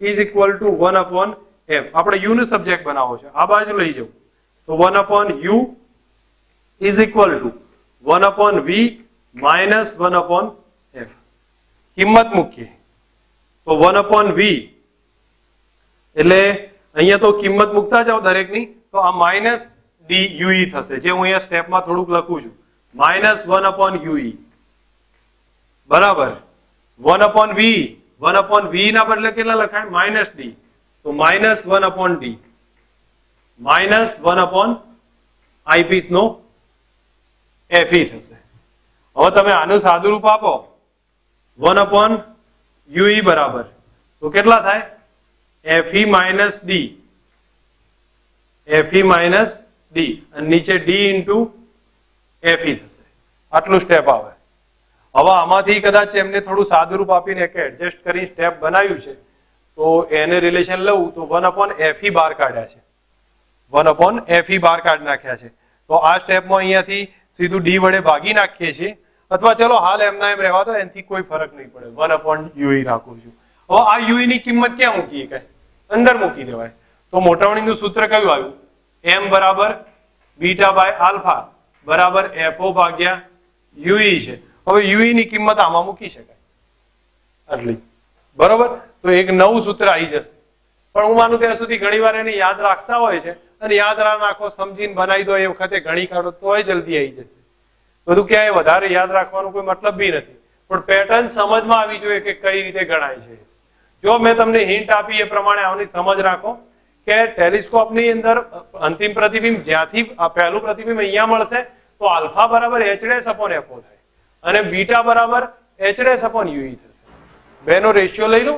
is equal to 1 upon f. આપણે u નો સબ્જેક્ટ બનાવો છે, આ બાજુ લઈ જાઓ તો 1 upon u is equal to 1 upon v minus 1 upon f. કિંમત મૂકીએ તો 1 upon v એટલે અહીંયા તો કિંમત મૂકતા જાઓ દરેકની તો આ માઇનસ ડી યુઈ થશે, જે હું અહીંયા સ્ટેપમાં થોડુંક લખું છું. માઇનસ 1 upon યુઈ બરાબર 1 upon v. 1 upon v ના બદલે કેટલા લખાય? Minus D. તો minus 1 upon d minus 1 upon આઈપીસ નો એફઈ થશે. હવે તમે આનું સાદું રૂપ આપો 1 upon યુઈ બરાબર તો કેટલા થાય? Fe minus D, Fe minus D અને નીચે ડી ઇન્ટુ એફઈ થશે. આટલું સ્ટેપ આવે. હવે આમાંથી કદાચ એમને થોડું સાદું રૂપ આપીને કે એડજસ્ટ કરીને સ્ટેપ બનાવ્યું છે તો એને રિલેશન લઉં તો 1 upon એફઈ બહાર કાઢ્યા છે, 1 upon એફઈ બહાર કાઢી નાખ્યા છે. તો આ સ્ટેપમાં અહીંયાથી સીધું ડી વડે ભાગી નાખીએ છીએ, અથવા ચલો હાલ એમના એમ રહેવા દો, એનાથી કોઈ ફરક નહીં પડે. 1 upon યુઈ રાખું છું. હવે આ યુઈ ની કિંમત ક્યાં મૂકીએ? કઈ અંદર મૂકી દેવાય. તો મોટાવણીનું સૂત્ર કયું આવ્યું? એમ બરાબર બીટા બાય આલ્ફા બરાબર એફઓ ભાગ્યા યુઈ છે. હવે યુઈ ની કિંમત આમાં મૂકી શકાય આટલી, બરોબર. તો એક નવું સૂત્ર આવી જશે. પણ હું માનું ત્યાં સુધી ઘણી વાર એને યાદ રાખતા હોય છે અને યાદ રાખો, સમજીને બનાવી દો, એ વખતે ગણી કાઢો તો જલ્દી આવી જશે. બધું ક્યાંય વધારે યાદ રાખવાનો કોઈ મતલબ બી નથી, પણ પેટર્ન સમજમાં આવી જોઈએ કે કઈ રીતે ગણાય છે. જો મેં તમને હિન્ટ આપી એ પ્રમાણે આની સમજ રાખો કે ટેલિસ્કોપની અંદર અંતિમ પ્રતિબિંબ જ્યાંથી પહેલું પ્રતિબિંબ અહીંયા મળશે તો આલ્ફા બરાબર h ડેશ અપોન એફઓ થાય અને બીટા બરાબર h ડેશ અપોન યુઈ થશે. બેનો રેશિયો લઈ લો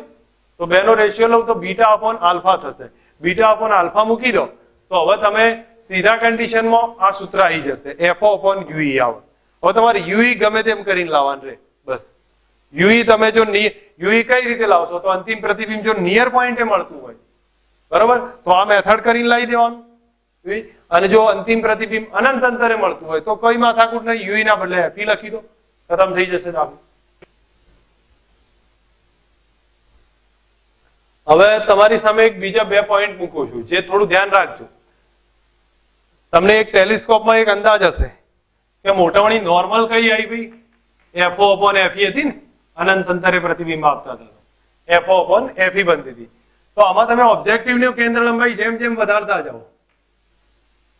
તો બેનો રેશિયો લઉં તો બીટા અપોન આલ્ફા થશે. બીટા અપોન આલ્ફા મૂકી દો તો હવે તમે સીધા કન્ડિશનમાં આ સૂત્ર આવી જશે, એફઓ અપોન યુઈ આવે. હવે તમારે યુઈ ગમે તેમ કરીને લાવવાનું રહે, બસ. યુઈ તમે જો યુઈ કઈ રીતે લાવશો? તો અંતિમ પ્રતિબિંબ જો નિયર પોઈન્ટે મળતું હોય, બરોબર, તો આ મેથડ કરીને લાવી દેવાનું. અને જો અંતિમ પ્રતિબિંબ અનંત અંતરે મળતું હોય તો કોઈ માથાકૂટ નહીં, યુઈ ના બદલે એફઈ લખી દો, ખતમ થઈ જશે દાખલો. હવે તમારી સામે એક બીજા 2 પોઈન્ટ મૂકું છું, જે થોડું ધ્યાન રાખજો. તમને એક ટેલિસ્કોપમાં એક અંદાજ હશે કે મોટાવણી નોર્મલ કઈ આવી ભાઈ? એફઓ અપોન એફઈ હતી ને, અનંત અંતરે પ્રતિબિંબ આપતા હતા, એફઓ અપોન એફઈ બનતી હતી. તો તો આમાં તમે ઓબ્જેક્ટિવની કેન્દ્ર લંબાઈ જેમ જેમ વધારતા જાઓ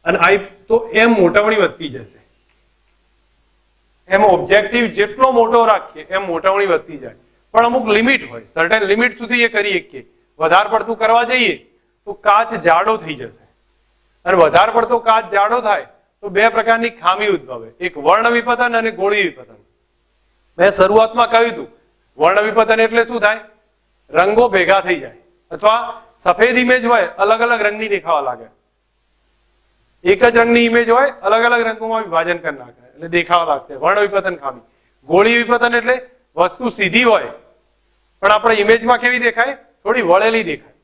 અને આઈ તો એમ મોટાવણી વધતી જશે, એમ ઓબ્જેક્ટિવ જેટલો મોટો રાખીએ એમ મોટાવણી વધતી જાય, પણ અમુક લિમિટ હોય, સર્ટેન લિમિટ સુધી એ કરી શકીએ. વધારે પડતું કરવા જઈએ તો કાચ જાડો થઈ જશે, અને વધારે પડતો કાચ જાડો થાય તો બે પ્રકારની ખામી ઉદ્ભવે, એક વર્ણ વિપતન અને ગોળી વિપતન. મેં શરૂઆતમાં કહ્યું હતું વર્ણ વિપતન એટલે શું થાય, રંગો ભેગા થઈ જાય અથવા સફેદ ઇમેજ હોય અલગ અલગ રંગની દેખાવા લાગે, એક જ રંગની ઇમેજ હોય અલગ અલગ રંગોમાં વિભાજન કરી નાખે એટલે દેખાવા લાગશે, વર્ણ વિપતન ખામી. ગોળી વિપતન એટલે વસ્તુ સીધી હોય પણ આપણે ઇમેજમાં કેવી દેખાય, થોડી વળેલી દેખાય,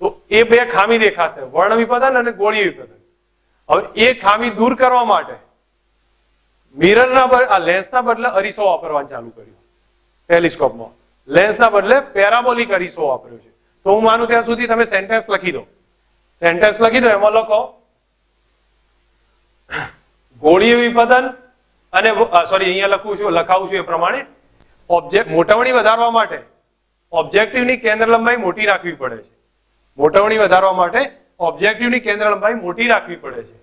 તો એ બે ખામી દેખાશે, વર્ણ વિપતન અને ગોળી વિપતન. હવે એ ખામી દૂર કરવા માટે મિરરના લેન્સના બદલે અરીસો વાપરવાનું ચાલુ કર્યું ટેલિસ્કોપમાં, લેન્સના બદલે પેરાબોલિક અરીસો વાપર્યો છે. તો હું માનું ત્યાં સુધી તમે સેન્ટેન્સ લખી દો, સેન્ટેન્સ લખી દો, એમાં લખો ગોળીય વિપતન અને સોરી અહીંયા લખાવું છું એ પ્રમાણે મોટાવણી વધારવા માટે ઓબ્જેક્ટિવની કેન્દ્ર લંબાઈ મોટી રાખવી પડે છે. મોટાવણી વધારવા માટે ઓબ્જેક્ટિવની કેન્દ્ર લંબાઈ મોટી રાખવી પડે છે.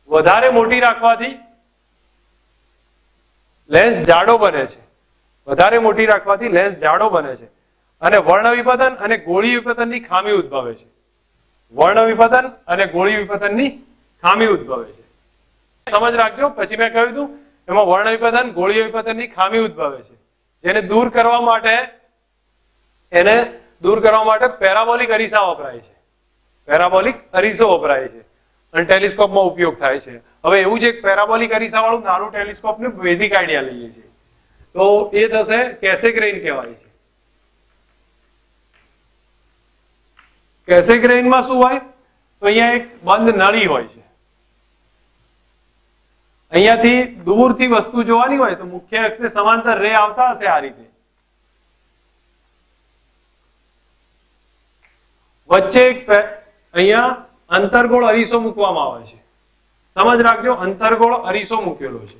વધારે મોટી રાખવાથી લેન્સ જાડો બને છે, વધારે મોટી રાખવાથી લેન્સ જાડો બને છે અને વર્ણ વિપતન અને ગોળી વિપતનની ખામી ઉદ્ભવે છે. વર્ણ વિપતન અને ગોળી વિપતનની ખામી ઉદ્ભવે છે. સમજ રાખજો, પછી મેં કહ્યું હતું એમાં વર્ણ વિપતન ગોળી વિપતનની ખામી ઉદ્ભવે છે, જેને દૂર કરવા માટે પેરાબોલિક અરીસા વપરાય છે, પેરાબોલિક અરીસો વપરાય છે અને ટેલિસ્કોપમાં ઉપયોગ થાય છે. હવે એવું છે પેરાબોલિક અરીસા વાળું નાનું ટેલિસ્કોપનું બેઝિક આઈડિયા લઈએ છીએ તો એ થશે કેસેગ્રેઇન કહેવાય છે. કેસેગ્રેઇનમાં શું હોય તો અહીંયા એક બંધ નળી હોય છે, અહીંયાથી દૂરથી વસ્તુ જોવાની હોય તો મુખ્ય અક્ષને સમાંતર રે આવતા હશે આ રીતે, વચ્ચે એક અહીંયા અંતરગોળ અરીસો મૂકવામાં આવે છે. સમજ રાખજો, અંતરગોળ અરીસો મૂકેલો છે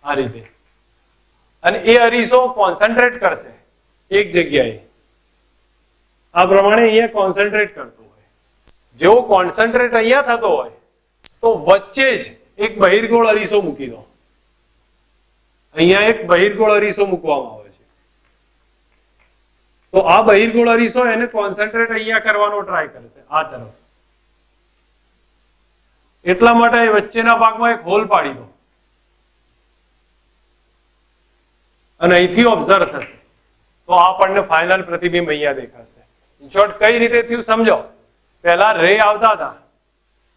આ રીતે, અને એ અરીસો કોન્સન્ટ્રેટ કરશે એક જગ્યાએ, આ પ્રમાણે અહીંયા કોન્સન્ટ્રેટ કરતો હોય. જેવો કોન્સન્ટ્રેટ અહીંયા થતો હોય તો વચ્ચે જ એક બહિર્ગોળ અરીસો મૂકી દો, અહીંયા એક બહિર્ગોળ અરીસો મૂકવામાં આવે છે. તો આ બહિર્ગોળ અરીસો એને કોન્સન્ટ્રેટ અહીંયા કરવાનો ટ્રાય કરશે આ તરફ, એટલા માટે વચ્ચેના ભાગમાં એક હોલ પાડી દો અને અહીંથી ઓબ્ઝર્વ થશે તો આપણને ફાઇનલ પ્રતિબિંબ અહીંયા દેખાશે. ઇન શોર્ટ કઈ રીતે થયું સમજો, પહેલા રે આવતા હતા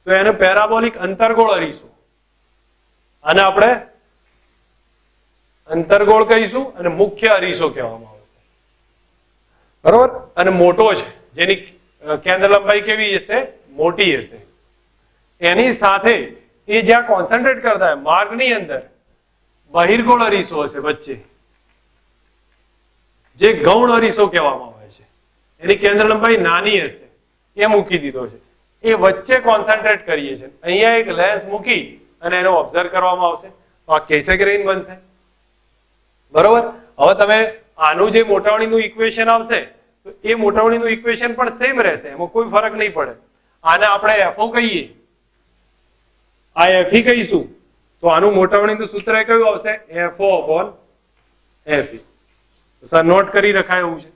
તો એને પેરાબોલિક અંતરગોળ અરીસો, અને આપણે અંતરગોળ કહીશું અને મુખ્ય અરીસો કહેવામાં આવશે, બરોબર. અને મોટો છે જેની કેન્દ્ર લંબાઈ કેવી હશે, મોટી હશે. એની સાથે એ જ્યાં કોન્સન્ટ્રેટ કરતા હોય માર્ગની અંદર બહિર્ગોળ અરીસો હશે વચ્ચે, જે ગૌણ અરીસો કહેવામાં આવે છે, એની કેન્દ્ર લંબાઈ નાની હશે, એ મૂકી દીધો છે. એ વચ્ચે કોન્સન્ટ્રેટ કરીએ છીએ, અહીંયા એક લેન્સ મૂકી અને એને ઓબ્ઝર્વ કરવામાં આવશે તો આ કેસેગ્રેઇન બનશે, બરોબર. હવે તમે આનું જે મોટાવણીનું ઇક્વેશન આવશે તો એ મોટાવણીનું ઇક્વેશન પણ સેમ રહેશે, એમાં કોઈ ફરક નહીં પડે. આને આપણે એફઓ કહીએ, આ એફઈ કહીશું તો આનું મોટાવણીનું સૂત્ર કયું આવશે, F O upon F E. Sir note કરી રખાય એવું છે,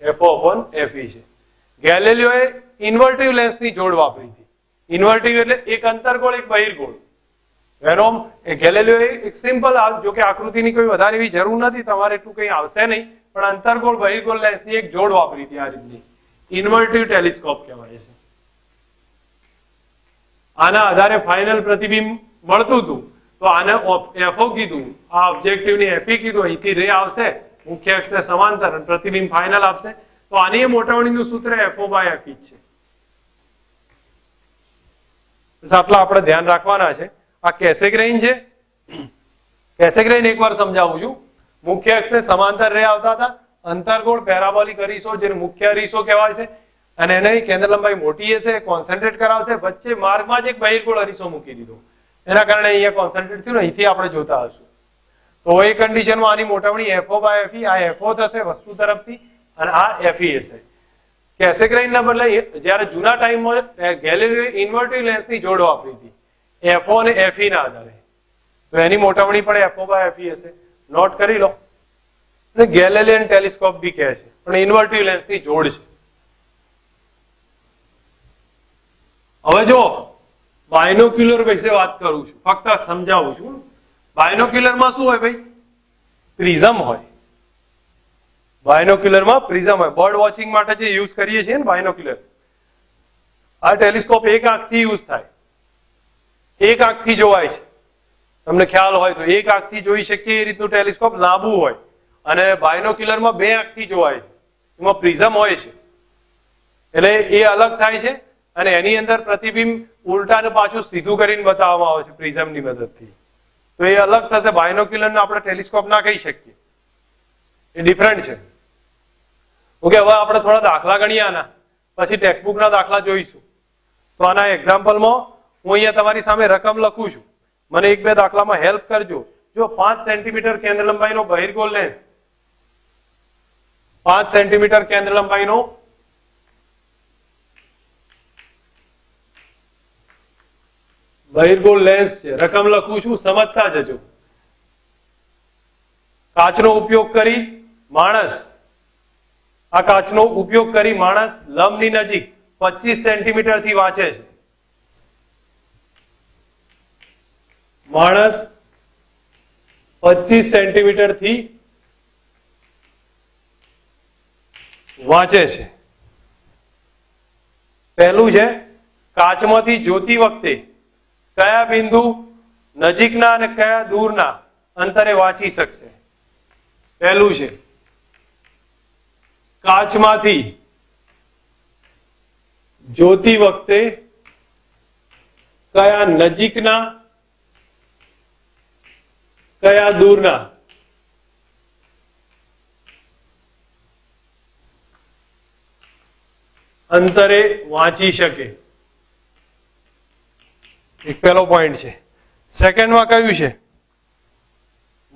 એફઓ અપોન એફઈ છે. ગેલિલિયોએ ઇન્વર્ટિવ લેન્સની જોડ વાપરી હતી. ઇન્વર્ટિવ એટલે એક અંતરગોળ એક બહિર્ગોળ. વેનોમ એ ગેલિલિયોએ એક સિમ્પલ, જો કે આકૃતિની કોઈ વધારે એવી જરૂર નથી, તમારે એટલું કંઈ આવશે નહીં, પણ અંતરગોળ બહિર્ગોળ લેન્સની એક જોડ વાપરી હતી આ રીતની. ઇન્વર્ટિવ ટેલિસ્કોપ કહેવાય છે. આના આધારે ફાઇનલ પ્રતિબિંબ મળતું હતું તો આને એફઓ કીધું, આ ઓબ્જેક્ટિવની એફઈ કીધું. અહીંથી રે આવશે મુખ્ય અક્ષને સમાંતર અને પ્રતિબિંબ ફાઇનલ આપશે તો આની મોટાવણીનું સૂત્ર એફઓ બાય એફઈ છે. આટલા આપણે ધ્યાન રાખવાના છે. આ કેસેગ્રેઇન છે. કેસેગ્રેઇન એકવાર સમજાવું છું. મુખ્ય અક્ષને સમાંતર રે આવતા હતા, અંતરગોળ પેરાબોલિક અરીસો જેને મુખ્ય અરીસો કહેવાય છે, અને એની કેન્દ્ર લંબાઈ મોટી હશે, કોન્સન્ટ્રેટ કરાવશે, વચ્ચે માર્ગમાં જ એક બહિર્ગોળ અરીસો મૂકી દીધો, એના કારણે અહીંયા કોન્સન્ટ્રેટ થયું ને, અહીંથી આપણે જોતા હશું. તો એ કન્ડિશનમાં આની મોટાવણી એફઓ બાય એફઈ, આ એફઓ થશે વસ્તુ તરફથી અને આ એફઈ હશે. કેસેગ્રાઇનના બદલે જ્યારે જૂના ટાઈમમાં ગેલેલિયો ઇન્વર્ટિવ લેન્સની જોડ વાપરી હતી FO અને FE ના આધારે, તો એની મોટામણી પણ FO/FE હશે. નોટ કરી લો. ગેલેલિયન ટેલિસ્કોપ બી કહે છે, પણ ઇન્વર્ટિવ લેન્સની જોડ છે. હવે જો બાયનોક્યુલર વિશે વાત કરું છું, ફક્ત સમજાવું છું. બાયનોક્યુલરમાં શું હોય ભાઈ? પ્રિઝમ હોય. બાયનોક્યુલરમાં પ્રિઝમ હોય. બર્ડ વોચિંગ માટે જે યુઝ કરીએ છીએ ને બાયનોક્યુલર, આ ટેલિસ્કોપ એક આંખથી યુઝ થાય, એક આંખથી જોવાય છે. તમને ખ્યાલ હોય તો એક આંખથી જોઈ શકીએ એ રીતનું ટેલિસ્કોપ લાંબુ હોય, અને બાયનોક્યુલરમાં બે આંખથી જોવાય છે, એમાં પ્રિઝમ હોય છે, એટલે એ અલગ થાય છે. અને એની અંદર પ્રતિબિંબ ઉલટા ને પાછું સીધું કરીને બતાવવામાં આવે છે પ્રિઝમની મદદથી. તો એ અલગ થશે. બાયનોક્યુલરને આપણે ટેલિસ્કોપ ના કહી શકીએ, એ ડિફરન્ટ છે. ઓકે, હવે આપણે થોડા દાખલા ગણીએ આના, પછી ટેક્સ્ટબુકના દાખલા જોઈશું. તો આના એક્ઝામ્પલમાં હું અહીંયા તમારી સામે રકમ લખું છું, મને એક બે દાખલામાં હેલ્પ કરજો. જો 5 સેન્ટીમીટર કેન્દ્ર લંબાઈનો બહિર્ગોળ લેન્સ, 5 સેન્ટીમીટર કેન્દ્ર લંબાઈનો બહિર્ગોળ લેન્સ છે, રકમ લખું છું, સમજતા જજો. કાચનો ઉપયોગ કરી માણસ, આ કાચનો ઉપયોગ કરી માણસ લંબની નજીક 25 સેન્ટીમીટર થી વાંચે છે. માણસ 25 સેન્ટીમીટર થી વાંચે છે. પહેલું છે, કાચમાંથી જોતી વખતે કયા બિંદુ નજીકના અને કયા દૂરના અંતરે વાંચી શકશે? પહેલું છે, કાચમાંથી જોતી વખતે કયા નજીકના કયા દૂરના અંતરે વાંચી શકે? એક પહેલો પોઈન્ટ છે. સેકન્ડમાં કયું છે?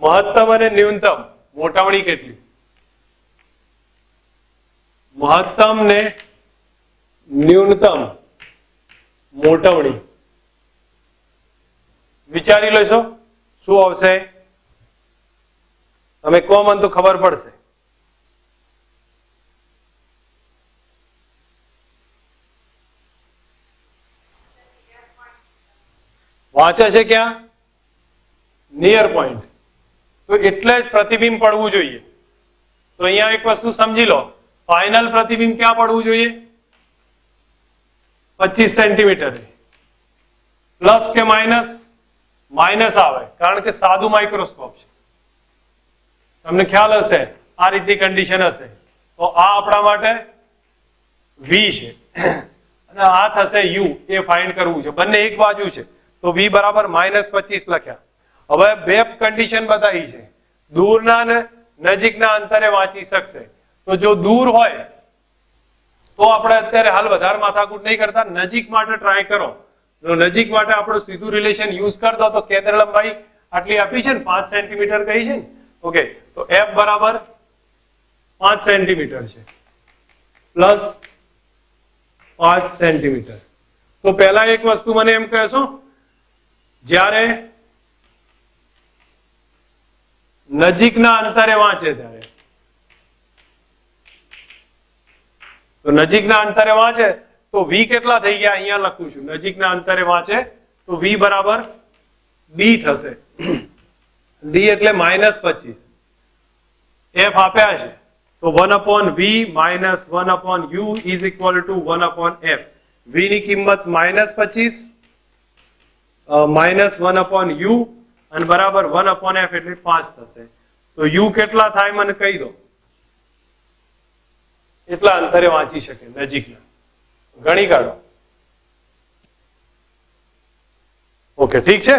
મહત્તમ અને ન્યૂનતમ મોટામણી કેટલી? મહત્તમ ને ન્યૂનતમ મોટામણી વિચારી લેશો શું આવશે? તમે કહો મને તો ખબર પડશે. વાંચે છે ક્યાં? Near point. તો એટલે જ પ્રતિબિંબ પડવું જોઈએ. તો અહીંયા એક વસ્તુ સમજી લો, ફાઇનલ પ્રતિબિંબ ક્યાં પડવું જોઈએ? 25 સેન્ટીમીટર. પ્લસ કે માઇનસ? માઇનસ આવે, કારણ કે સાદું માઇક્રોસ્કોપ છે. તમને ખ્યાલ હશે, આ રીતની કન્ડિશન હશે. તો આ આપણા માટે V છે અને આ થશે U. એ ફાઇન્ડ કરવું છે. બંને એક બાજુ છે, તો V બરાબર -25 લખ્યા. હવે બે કન્ડિશન બતાવી છે, દૂરના ને નજીકના અંતરે વાંચી શકશે. તો જો દૂર હોય તો આપણે અત્યારે હાલ વધારે માથાકૂટ નહીં કરતા, નજીક માટે ટ્રાય કરો. જો નજીક માટે આપણું સીધું રિલેશન યુઝ કરતો તો કેન્દ્ર લંબાઈ આટલી આપી છે ને, 5 સેન્ટીમીટર કહી છે ને. ઓકે, તો F બરાબર 5 સેન્ટીમીટર છે પ્લસ 5 સેન્ટીમીટર. તો પહેલા એક વસ્તુ મને એમ કહેશો, જ્યારે નજીકના અંતરે વાંચે ત્યારે, તો નજીકના અંતરે વાંચે તો V કેટલા થઈ ગયા? અહીંયા લખું છું, નજીકના અંતરે વાંચે તો V બરાબર D થશે. D એટલે -25. F આપ્યા છે તો 1/V - 1/U is equal to 1/F. V ની કિંમત -25 -1/U અને બરાબર 1/F એટલે 5 થશે. તો U કેટલા થાય મને કહી દો, એટલા અંતરે વાંચી શકે નજીકના. ગણી કાઢો. ઓકે, ઠીક છે.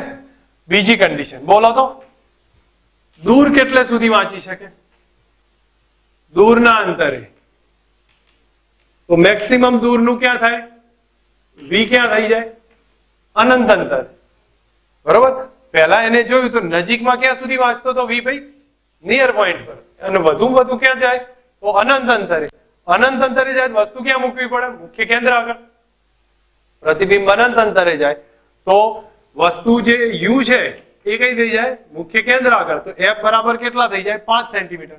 બીજી કન્ડિશન બોલો તો, દૂર કેટલે સુધી વાંચી શકે? દૂરના અંતરે તો મેક્સિમમ દૂરનું ક્યાં થાય? V ક્યાં થઈ જાય? અનંત અંતર. બરોબર. પહેલા એને જોયું તો નજીકમાં ક્યાં સુધી વાંચતો તો V ભાઈ? નિયર પોઈન્ટ પર. અને વધુ ક્યાં જાય? તો અનંત અંતરે. અનંત અંતરે જાય તો વસ્તુ ક્યાં મૂકવી પડે? મુખ્ય કેન્દ્ર આગળ. પ્રતિબિંબ અનંત અંતરે જાય તો વસ્તુ જે યુ છે એ કઈ થઈ જાય? મુખ્ય કેન્દ્ર આગળ. તો એફ બરાબર કેટલા થઈ જાય? 5 સેન્ટીમીટર.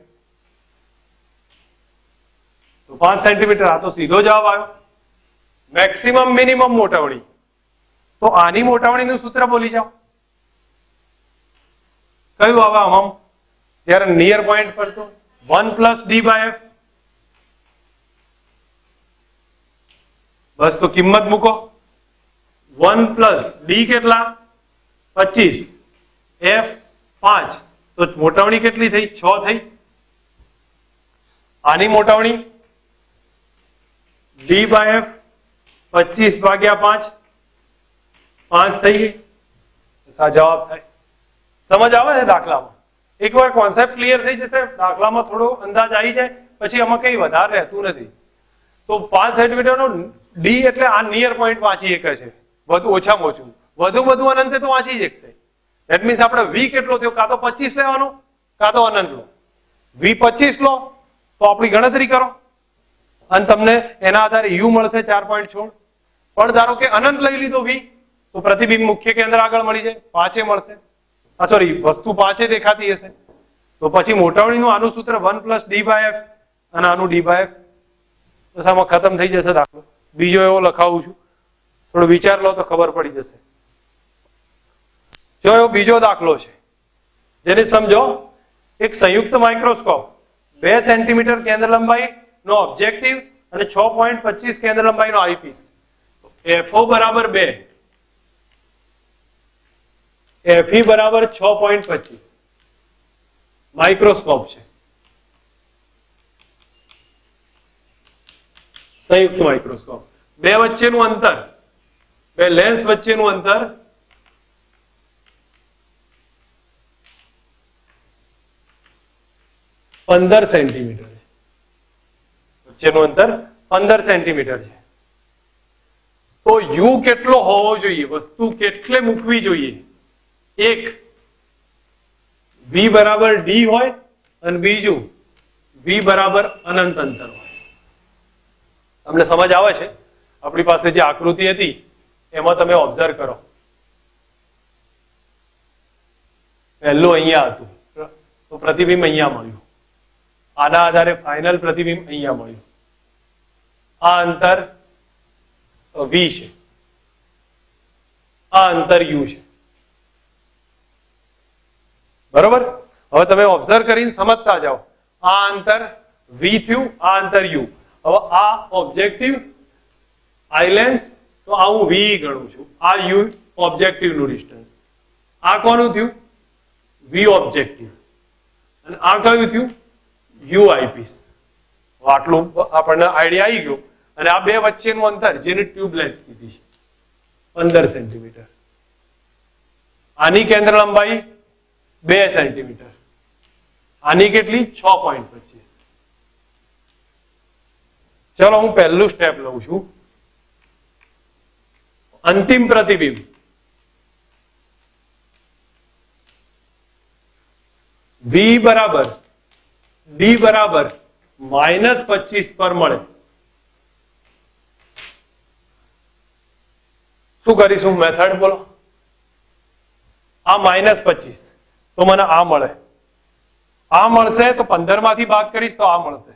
તો 5 સેન્ટીમીટર. આ તો સીધો જવાબ આવ્યો. મેક્સિમમ મિનિમમ મોટાવણી. તો આની મોટાવણીનું સૂત્ર બોલી જાઓ. કયું આવે આમાં? જ્યારે નિયર પોઈન્ટ પર તો 1 + d/f. બસ તો કિંમત મૂકો. 1 + d કેટલા? 25, f 5. તો મોટાવણી કેટલી થઈ? 6 થઈ. આની મોટાવણી d/f 25/5, 5 થઈ ગઈ. જવાબ થાય. સમજ આવે છે દાખલામાં? એકવાર કોન્સેપ્ટ ક્લિયર થઈ જશે, દાખલામાં થોડો અંદાજ આવી જાય, પછી આમાં કઈ વધારે રહેતું નથી. તો 5 સેન્ટીમીટરનો ડી એટલે આ નિયર પોઈન્ટ વાંચી શકે છે, વધુ ઓછામાં ઓછું. વધુ અનંતે તો વાંચી શકશે. ધેટ મીન્સ આપણે વી કેટલો થયો? કાં તો 25 લેવાનો, કાં તો અનંત લો. વી 25 લો તો આપણી ગણતરી કરો અને તમને એના આધારે યુ મળશે 4.16. પણ ધારો કે અનંત લઈ લીધો વી, તો પ્રતિબિંબ મુખ્ય કેન્દ્ર આગળ મળી જાય, 5 મળશે. સોરી, વસ્તુ 5 દેખાતી હશે. તો પછી મોટાવણીનું આનું સૂત્ર 1 + d/f અને આનું d/f. બસ આમાં ખતમ થઈ જશે દાખલો. બીજો એવો લખાવું છું, થોડો વિચાર લો તો ખબર પડી જશે. જો એવો બીજો દાખલો છે જેને સમજો. એક સંયુક્ત માઇક્રોસ્કોપ, 2 સેન્ટીમીટર કેન્દ્ર લંબાઈ નો ઓબ્જેક્ટિવ અને 6.25 કેન્દ્ર લંબાઈનો આઈપીસ. FO બરાબર 2, FE બરાબર 6.25. માઇક્રોસ્કોપ છે, સંયુક્ત માઇક્રોસ્કોપ. બે વચ્ચેનું અંતર, બે લેન્સ વચ્ચેનું અંતર 15 સેન્ટીમીટર છે. વચ્ચેનું અંતર 15 સેન્ટીમીટર છે. તો યુ કેટલો હોવો જોઈએ? વસ્તુ કેટલે મૂકવી જોઈએ? એક v બરાબર d હોય અને બીજું v બરાબર અનંત અંતર હોય. તમને સમજ આવે છે? આપણી પાસે જે આકૃતિ હતી એમાં તમે ઓબ્ઝર્વ કરો. પહેલું અહીંયા હતું તો પ્રતિબિંબ અહીંયા મળ્યું. આના આધારે ફાઇનલ પ્રતિબિંબ અહીંયા મળ્યું. આ અંતર v છે, આ અંતર u છે. બરોબર? હવે તમે ઓબ્ઝર્વ કરીને સમજતા જાઓ. આ અંતર v થયું, આ અંતર u. હવે આ ઓબ્જેક્ટિવ આઈ લેન્સ, તો આ હું v ગણું છું. આ u ઓબ્જેક્ટિવ નું ડિસ્ટન્સ. આ કોનું થયું? v objective. અને આ કયું થયું? u eyepiece. આટલું આપણને આઈડિયા આવી ગયો. અને આ બે વચ્ચેનું અંતર જેની ટ્યુબ લેન્થ કીધી છે 15 સેન્ટીમીટર. આની કેન્દ્ર લંબાઈ 2 સેન્ટીમીટર. આની કેટલી? 6.25. ચલો હું પહેલું સ્ટેપ લઉં છું. અંતિમ પ્રતિબિંબ v બરાબર d બરાબર -25 પર મળે. શું કરીશું? મેથડ બોલો. આ -25 તો મને આ મળે. આ મળશે તો 15 માંથી બાદ કરીશ તો આ મળશે.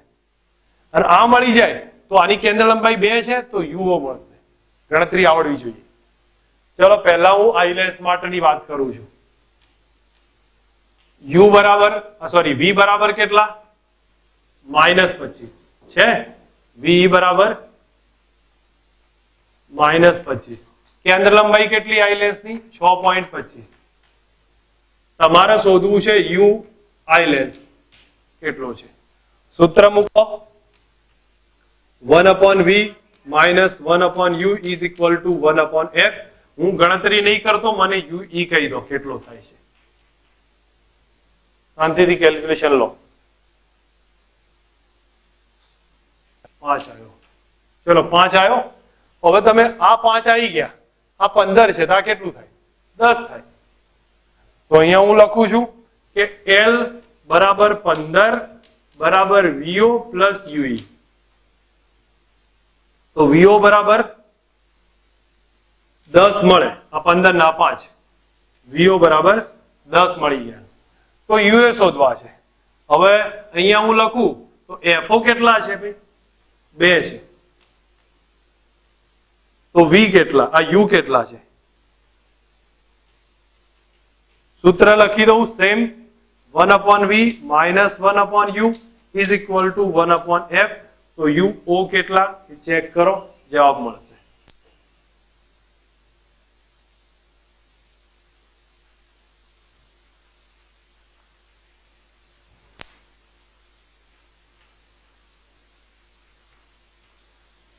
અને આ મળી જાય તો આની કેન્દ્ર લંબાઈ 2 છે તો યુઓ મળશે. ગણતરી આવડવી જોઈએ. ચલો પહેલા હું આઈલેન્સ માટેની વાત કરું છું. u બરાબર v બરાબર કેટલા? -25 છે. v બરાબર -25. કેન્દ્ર લંબાઈ કેટલી આઈલેન્સ ની? 6.25. તમારે શોધવું છે u આઈલેન્સ કેટલો છે. સૂત્ર મૂકો. 1/v - 1/u is equal to 1/f. હું ગણતરી નહીં કરતો, મને u e કહી દો કેટલો થાય છે. શાંતિથી કેલ્ક્યુલેશન લો. 5 આવ્યો. ચલો 5 આવ્યો. હવે તમે આ 5 આવી ગયા, આ 15 છે તો આ કેટલું થાય? 10 થાય. તો અહીંયા હું લખું છું કે L બરાબર 15 બરાબર VO પ્લસ UE. તો વીઓ બરાબર 10 મળે, આ 15 ના 5, વીઓ બરાબર 10 મળી ગયા. તો યુએ શોધવા છે. હવે અહીંયા હું લખું તો એફઓ કેટલા છે ભાઈ? 2 છે. તો વી કેટલા, આ યુ કેટલા છે? સૂત્ર લખી દઉં same, 1/v minus 1/u is equal to 1/f. તો યુ કેટલા ચેક કરો, જવાબ મળશે.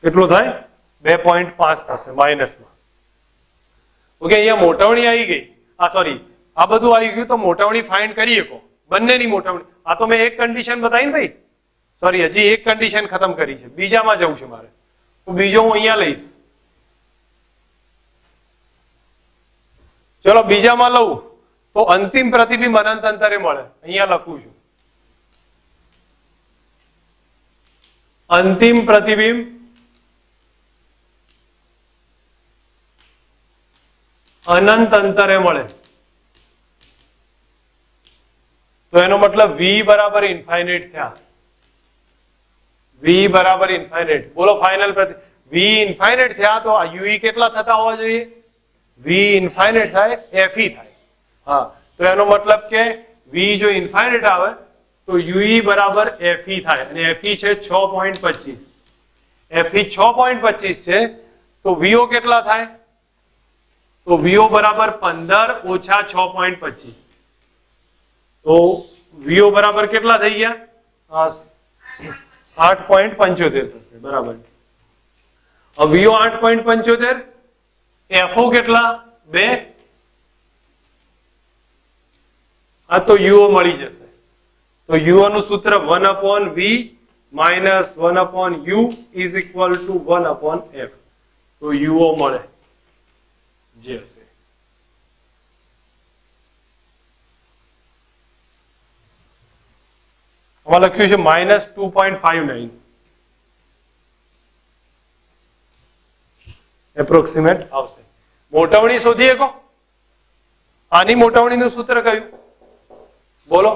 કેટલો થાય? 2.5 થશે માઇનસમાં. ઓકે, અહીંયા મોટાવણી આવી ગઈ. સોરી, આ બધું આવી ગયું. તો મોટાવણી ફાઇન્ડ કરી શકો, બંનેની મોટાવણી. આ તો મેં એક કન્ડિશન બતાવી ને ભાઈ, સોરી હજી એક કન્ડિશન ખતમ કરી છે, બીજામાં જવું છે મારે. તો બીજો હું અહીંયા લઈશ. ચલો બીજામાં લઉં તો અંતિમ પ્રતિબિંબ અનંત અંતરે મળે. અહીંયા લખું છું અંતિમ પ્રતિબિંબ અનંત અંતરે મળે. તો એનો મતલબ v બરાબર ઇન્ફાઇનાઇટ થયા. v બરાબર ઇન્ફાઇનાઇટ. બોલો ફાઇનલ v ઇન્ફાઇનાઇટ થયા તો આ u કેટલા થતા હોવા જોઈએ? v ઇન્ફાઇનાઇટ થાય fe થાય. હા, તો એનો મતલબ કે v જો ઇન્ફાઇનાઇટ આવે તો u બરાબર fe થાય, અને fe છે 6.25. fe 6.25 છે તો vo કેટલા થાય? તો vo બરાબર 15 ઓછા 6.25. તો vo બરાબર કેટલા થઈ ગયા? 8.75 થશે. બરાબર. હવે vo 8.75, fo કેટલા? 2. આ તો uo મળી જશે. તો uo નું સૂત્ર 1/v minus 1/u is equal to 1/f. તો uo મળે જે હશે. આમાં લખ્યું છે -2.59 એપ્રોક્સિમેટ આવશે. મોટાવણી શોધી શકો. આની મોટાવણીનું સૂત્ર કયું? બોલો.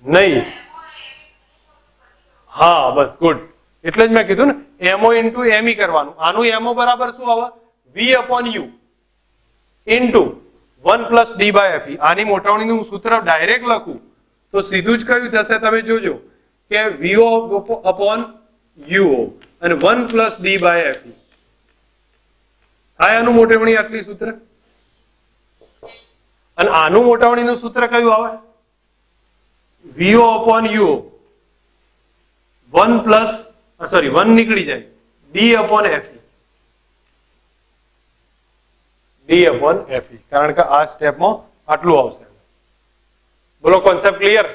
નહીં. હા બસ ગુડ. એટલે જ મેં કીધું ને mo ઇન્ટુ me કરવાનું. આનું mo બરાબર શું આવે? v/u into 1 + d/fe. આની મોટાવણીનું સૂત્ર ડાયરેક્ટ લખું તો સીધું જ કયું થશે તમે જોજો કે vo/uo અને 1 + d/fe. આનું મોટાવણી આટલી સૂત્ર. અને આનું મોટાવણીનું સૂત્ર કયું આવે? vo/uo 1 નીકળી જાય d/fe. d/fe કારણ કે આ સ્ટેપમાં આટલું આવશે. બોલો કોન્સેપ્ટ ક્લિયર?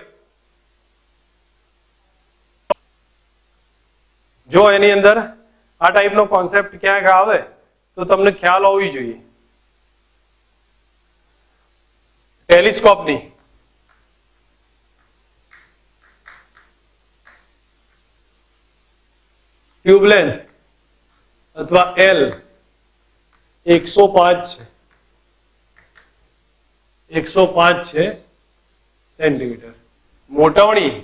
જો એની અંદર આ ટાઈપનો કોન્સેપ્ટ ક્યાંક આવે તો તમને ખ્યાલ હોવી જોઈએ. ટેલિસ્કોપની ટ્યુબ લેન્થ અથવા L 105 છે. 105 છે સેન્ટીમીટર. મોટાવણી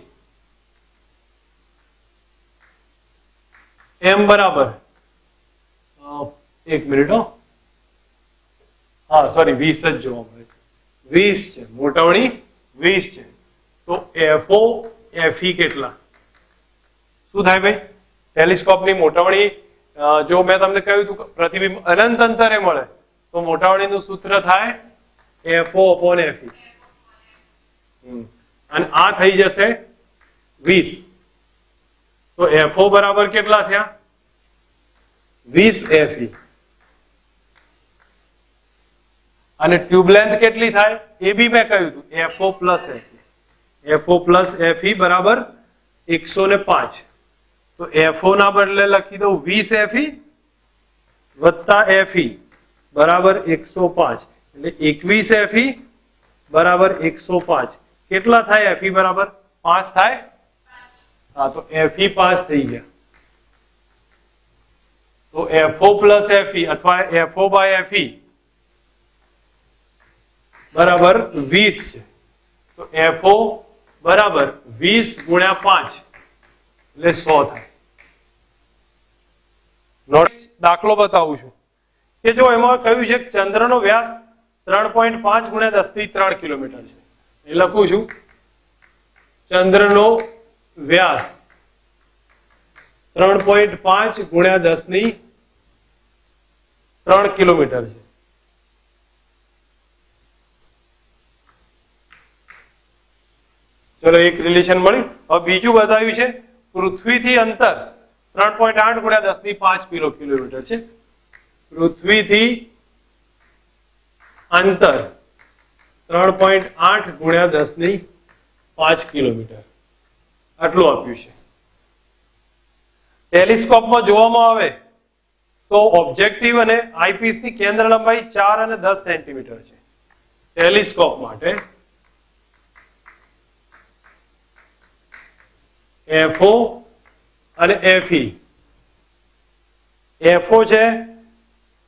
m બરાબર 1 મિનિટ હા સોરી 20 જ જોવા મળે. 20 છે મોટાવણી, 20 છે. તો FO FE કેટલા શું થાય ભાઈ? ટેલિસ્કોપની મોટાવણી જો મેં તમને કહ્યું હતું પ્રતિબિંબ અનંત અંતરે મળે તો મોટાવણીનું સૂત્ર થાય FO/FE. અને આ થઈ જશે 20. તો FO બરાબર કેટલા થયા? 20 FE. અને ટ્યુબ લેન્થ કેટલી થાય એ બી મેં કહ્યું હતું FO+FE. FO+FE બરાબર 105. તો FO ના બદલે લખી દઉં 20 FE વત્તા FE બરાબર 105. એટલે 21 FE બરાબર 105. કેટલા થાય FE બરાબર? 5 થાય. हाँ तो FE पास થઈ ગયા तो FO प्लस FE अथवा FO बाय FE बराबर 20 છે तो FO बराबर 20 गुण्या 5 એટલે 100 થાય। દાખલો બતાવું છું કે જો એમાં કહ્યું છે ચંદ્રનો વ્યાસ 3.5 ગુણ્યા 10 ની 3 કિલોમીટર છે એ લખું છું ચંદ્રનો વ્યાસ 3.5 ગુણ્યા 10 ની 3 કિલોમીટર છે। चलो एक रिलेशन मळ्યું। હવે બીજું બતાવ્યું છે પૃથ્વીથી અંતર 3.8 ગુણ્યા 10 ની 5 કિલોમીટર છે। પૃથ્વીથી અંતર 3.8 ગુણ્યા 10 ની 5 કિલોમીટર આટલું આપ્યું છે। ટેલિસ્કોપમાં જોવામાં આવે તો ઓબ્જેક્ટિવ અને આઈપીસની કેન્દ્ર લંબાઈ 4 અને 10 સેન્ટીમીટર છે। ટેલિસ્કોપ માટે FO અને FE FO છે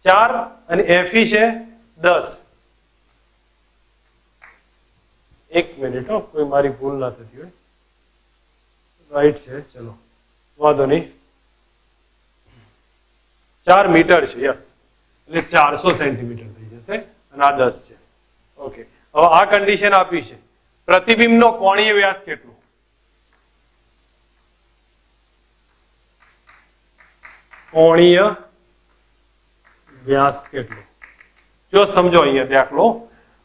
4 અને FE છે 10। એક મિનિટ હો કોઈ મારી ભૂલ ના થતી હોય રાઈટ છે ચલો વાંધો નહીં 4 મીટર છે યસ એટલે 400 સેન્ટીમીટર થઈ જશે અને આ 10 છે ઓકે। હવે આ કન્ડિશન આપી છે પ્રતિબિંબનો કોણીય વ્યાસ કેટલો कोणीय व्यास કેટલો જો સમજો અહીંયા દાખલો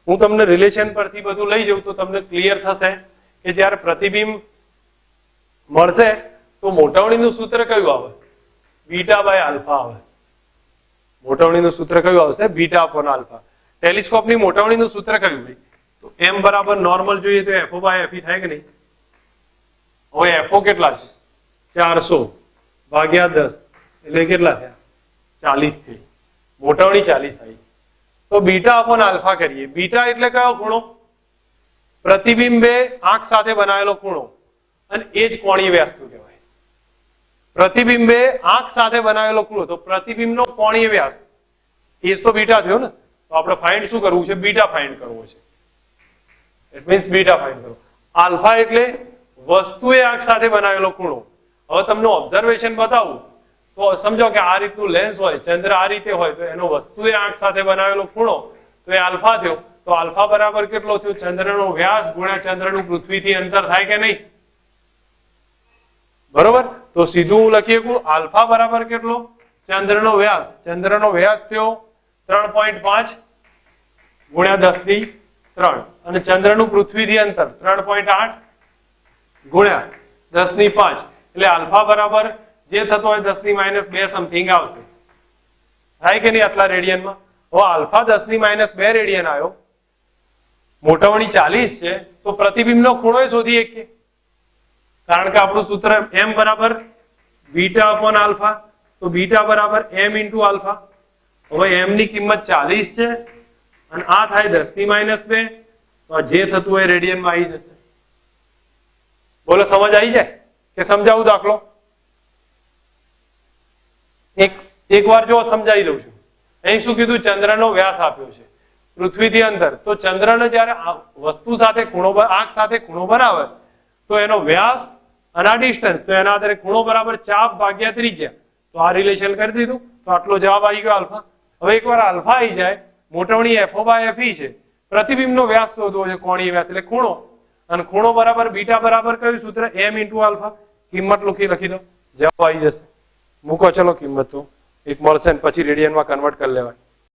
હું તમને રિલેશન પરથી બધું લઈ જાઉં તો તમને ક્લિયર થશે કે જ્યારે પ્રતિબિંબ મળશે તો મોટાવણીનું સૂત્ર કયું આવે બીટા બાય આલ્ફા આવે। મોટાવણીનું સૂત્ર કયું આવશે બીટા અપોન આલ્ફા। ટેલિસ્કોપની મોટાવણીનું સૂત્ર કયું ભાઈ તો m બરાબર નોર્મલ જોઈએ તો FO બાય FE થાય કે નહીં। હવે FO કેટલા છે 400 ભાગ્યા 10 એટલે કેટલા થયા 40 થી મોટાવણી 40 આવી તો બીટા અપોન આલ્ફા કરીએ। બીટા એટલે કયો ખૂણો પ્રતિબિંબે આંખ સાથે બનાવેલો ખૂણો અને એ જ કોણીય વ્યાસ કહેવાય। પ્રતિબિંબે આંખ સાથે બનાવેલો ખૂણો તો પ્રતિબિંબનો કોણીય વ્યાસ એ જ તો બીટા થયો ને। તો આપણે ફાઇન્ડ શું કરવું છે બીટા ફાઇન્ડ કરવો છે ઇટ મીન્સ બીટા ફાઇન્ડ કરો। આલ્ફા એટલે વસ્તુએ આંખ સાથે બનાવેલો ખૂણો। હવે તમને ઓબ્ઝર્વેશન બતાવું તો સમજો કે આ રીતનું લેન્સ હોય ચંદ્ર આ રીતે હોય તો એનો વસ્તુએ આંખ સાથે બનાવેલો ખૂણો તો એ આલ્ફા થયો તો આલ્ફા બરાબર કેટલો થયો ચંદ્રનો વ્યાસ ગુણ્યા ચંદ્રનું પૃથ્વીથી અંતર થાય કે નહીં બરોબર। તો સીધું હું લખી શકું આલ્ફા બરાબર કેટલો ચંદ્રનો વ્યાસ થયો 3.5 ગુણ્યા 10 ની 3 અને ચંદ્રનું પૃથ્વીથી અંતર 3.8 ગુણ્યા 10 ની 5 એટલે આલ્ફા બરાબર જે થતો હોય 10 ની -2 સમથિંગ આવશે થાય કે નહીં આટલા રેડિયનમાં। હવે આલ્ફા 10 ની -2 રેડિયન આવ્યો મોટાવણી 40 છે તો પ્રતિબિંબનો ખૂણો શોધી શકીએ કારણ કે આપણું સૂત્ર m બરાબર બીટા અપોન આલ્ફા તો બીટા બરાબર m ઇન્ટુ આલ્ફા। હવે m ની કિંમત 40 છે અને આ થાય 10 ની -2 તો જે થતું હોય રેડિયનમાં આવી જશે। બોલો સમજ આવી જાય કે સમજાવું દાખલો એક વાર જો સમજાવી દઉં છું। અહીં શું કીધું ચંદ્રનો વ્યાસ આપ્યો છે પૃથ્વીથી અંતર તો ચંદ્રનો જ્યારે વસ્તુ સાથે ખૂણો આંખ સાથે ખૂણો બનાવે તો એનો વ્યાસ અને આ ડિસ્ટન્સ તો એના આધારે ખૂણો બરાબર ચાપ ભાગ્યા ત્રિજ્યા તો આ રિલેશન કરી દીધું તો આટલો જવાબ આવી ગયો આલ્ફા। હવે એકવાર આલ્ફા આવી જાય મોટાવણી FO બાય FE છે પ્રતિબિંબનો વ્યાસ શોધવો છે કોણીય વ્યાસ એટલે ખૂણો અને ખૂણો બરાબર બીટા બરાબર કયું સૂત્ર m ઇન્ટુ આલ્ફા કિંમત લખી દો જવાબ આવી જશે। મૂકો ચલો કિંમત તો એક મળશે ને પછી રેડિયનમાં કન્વર્ટ કરી લેવાય।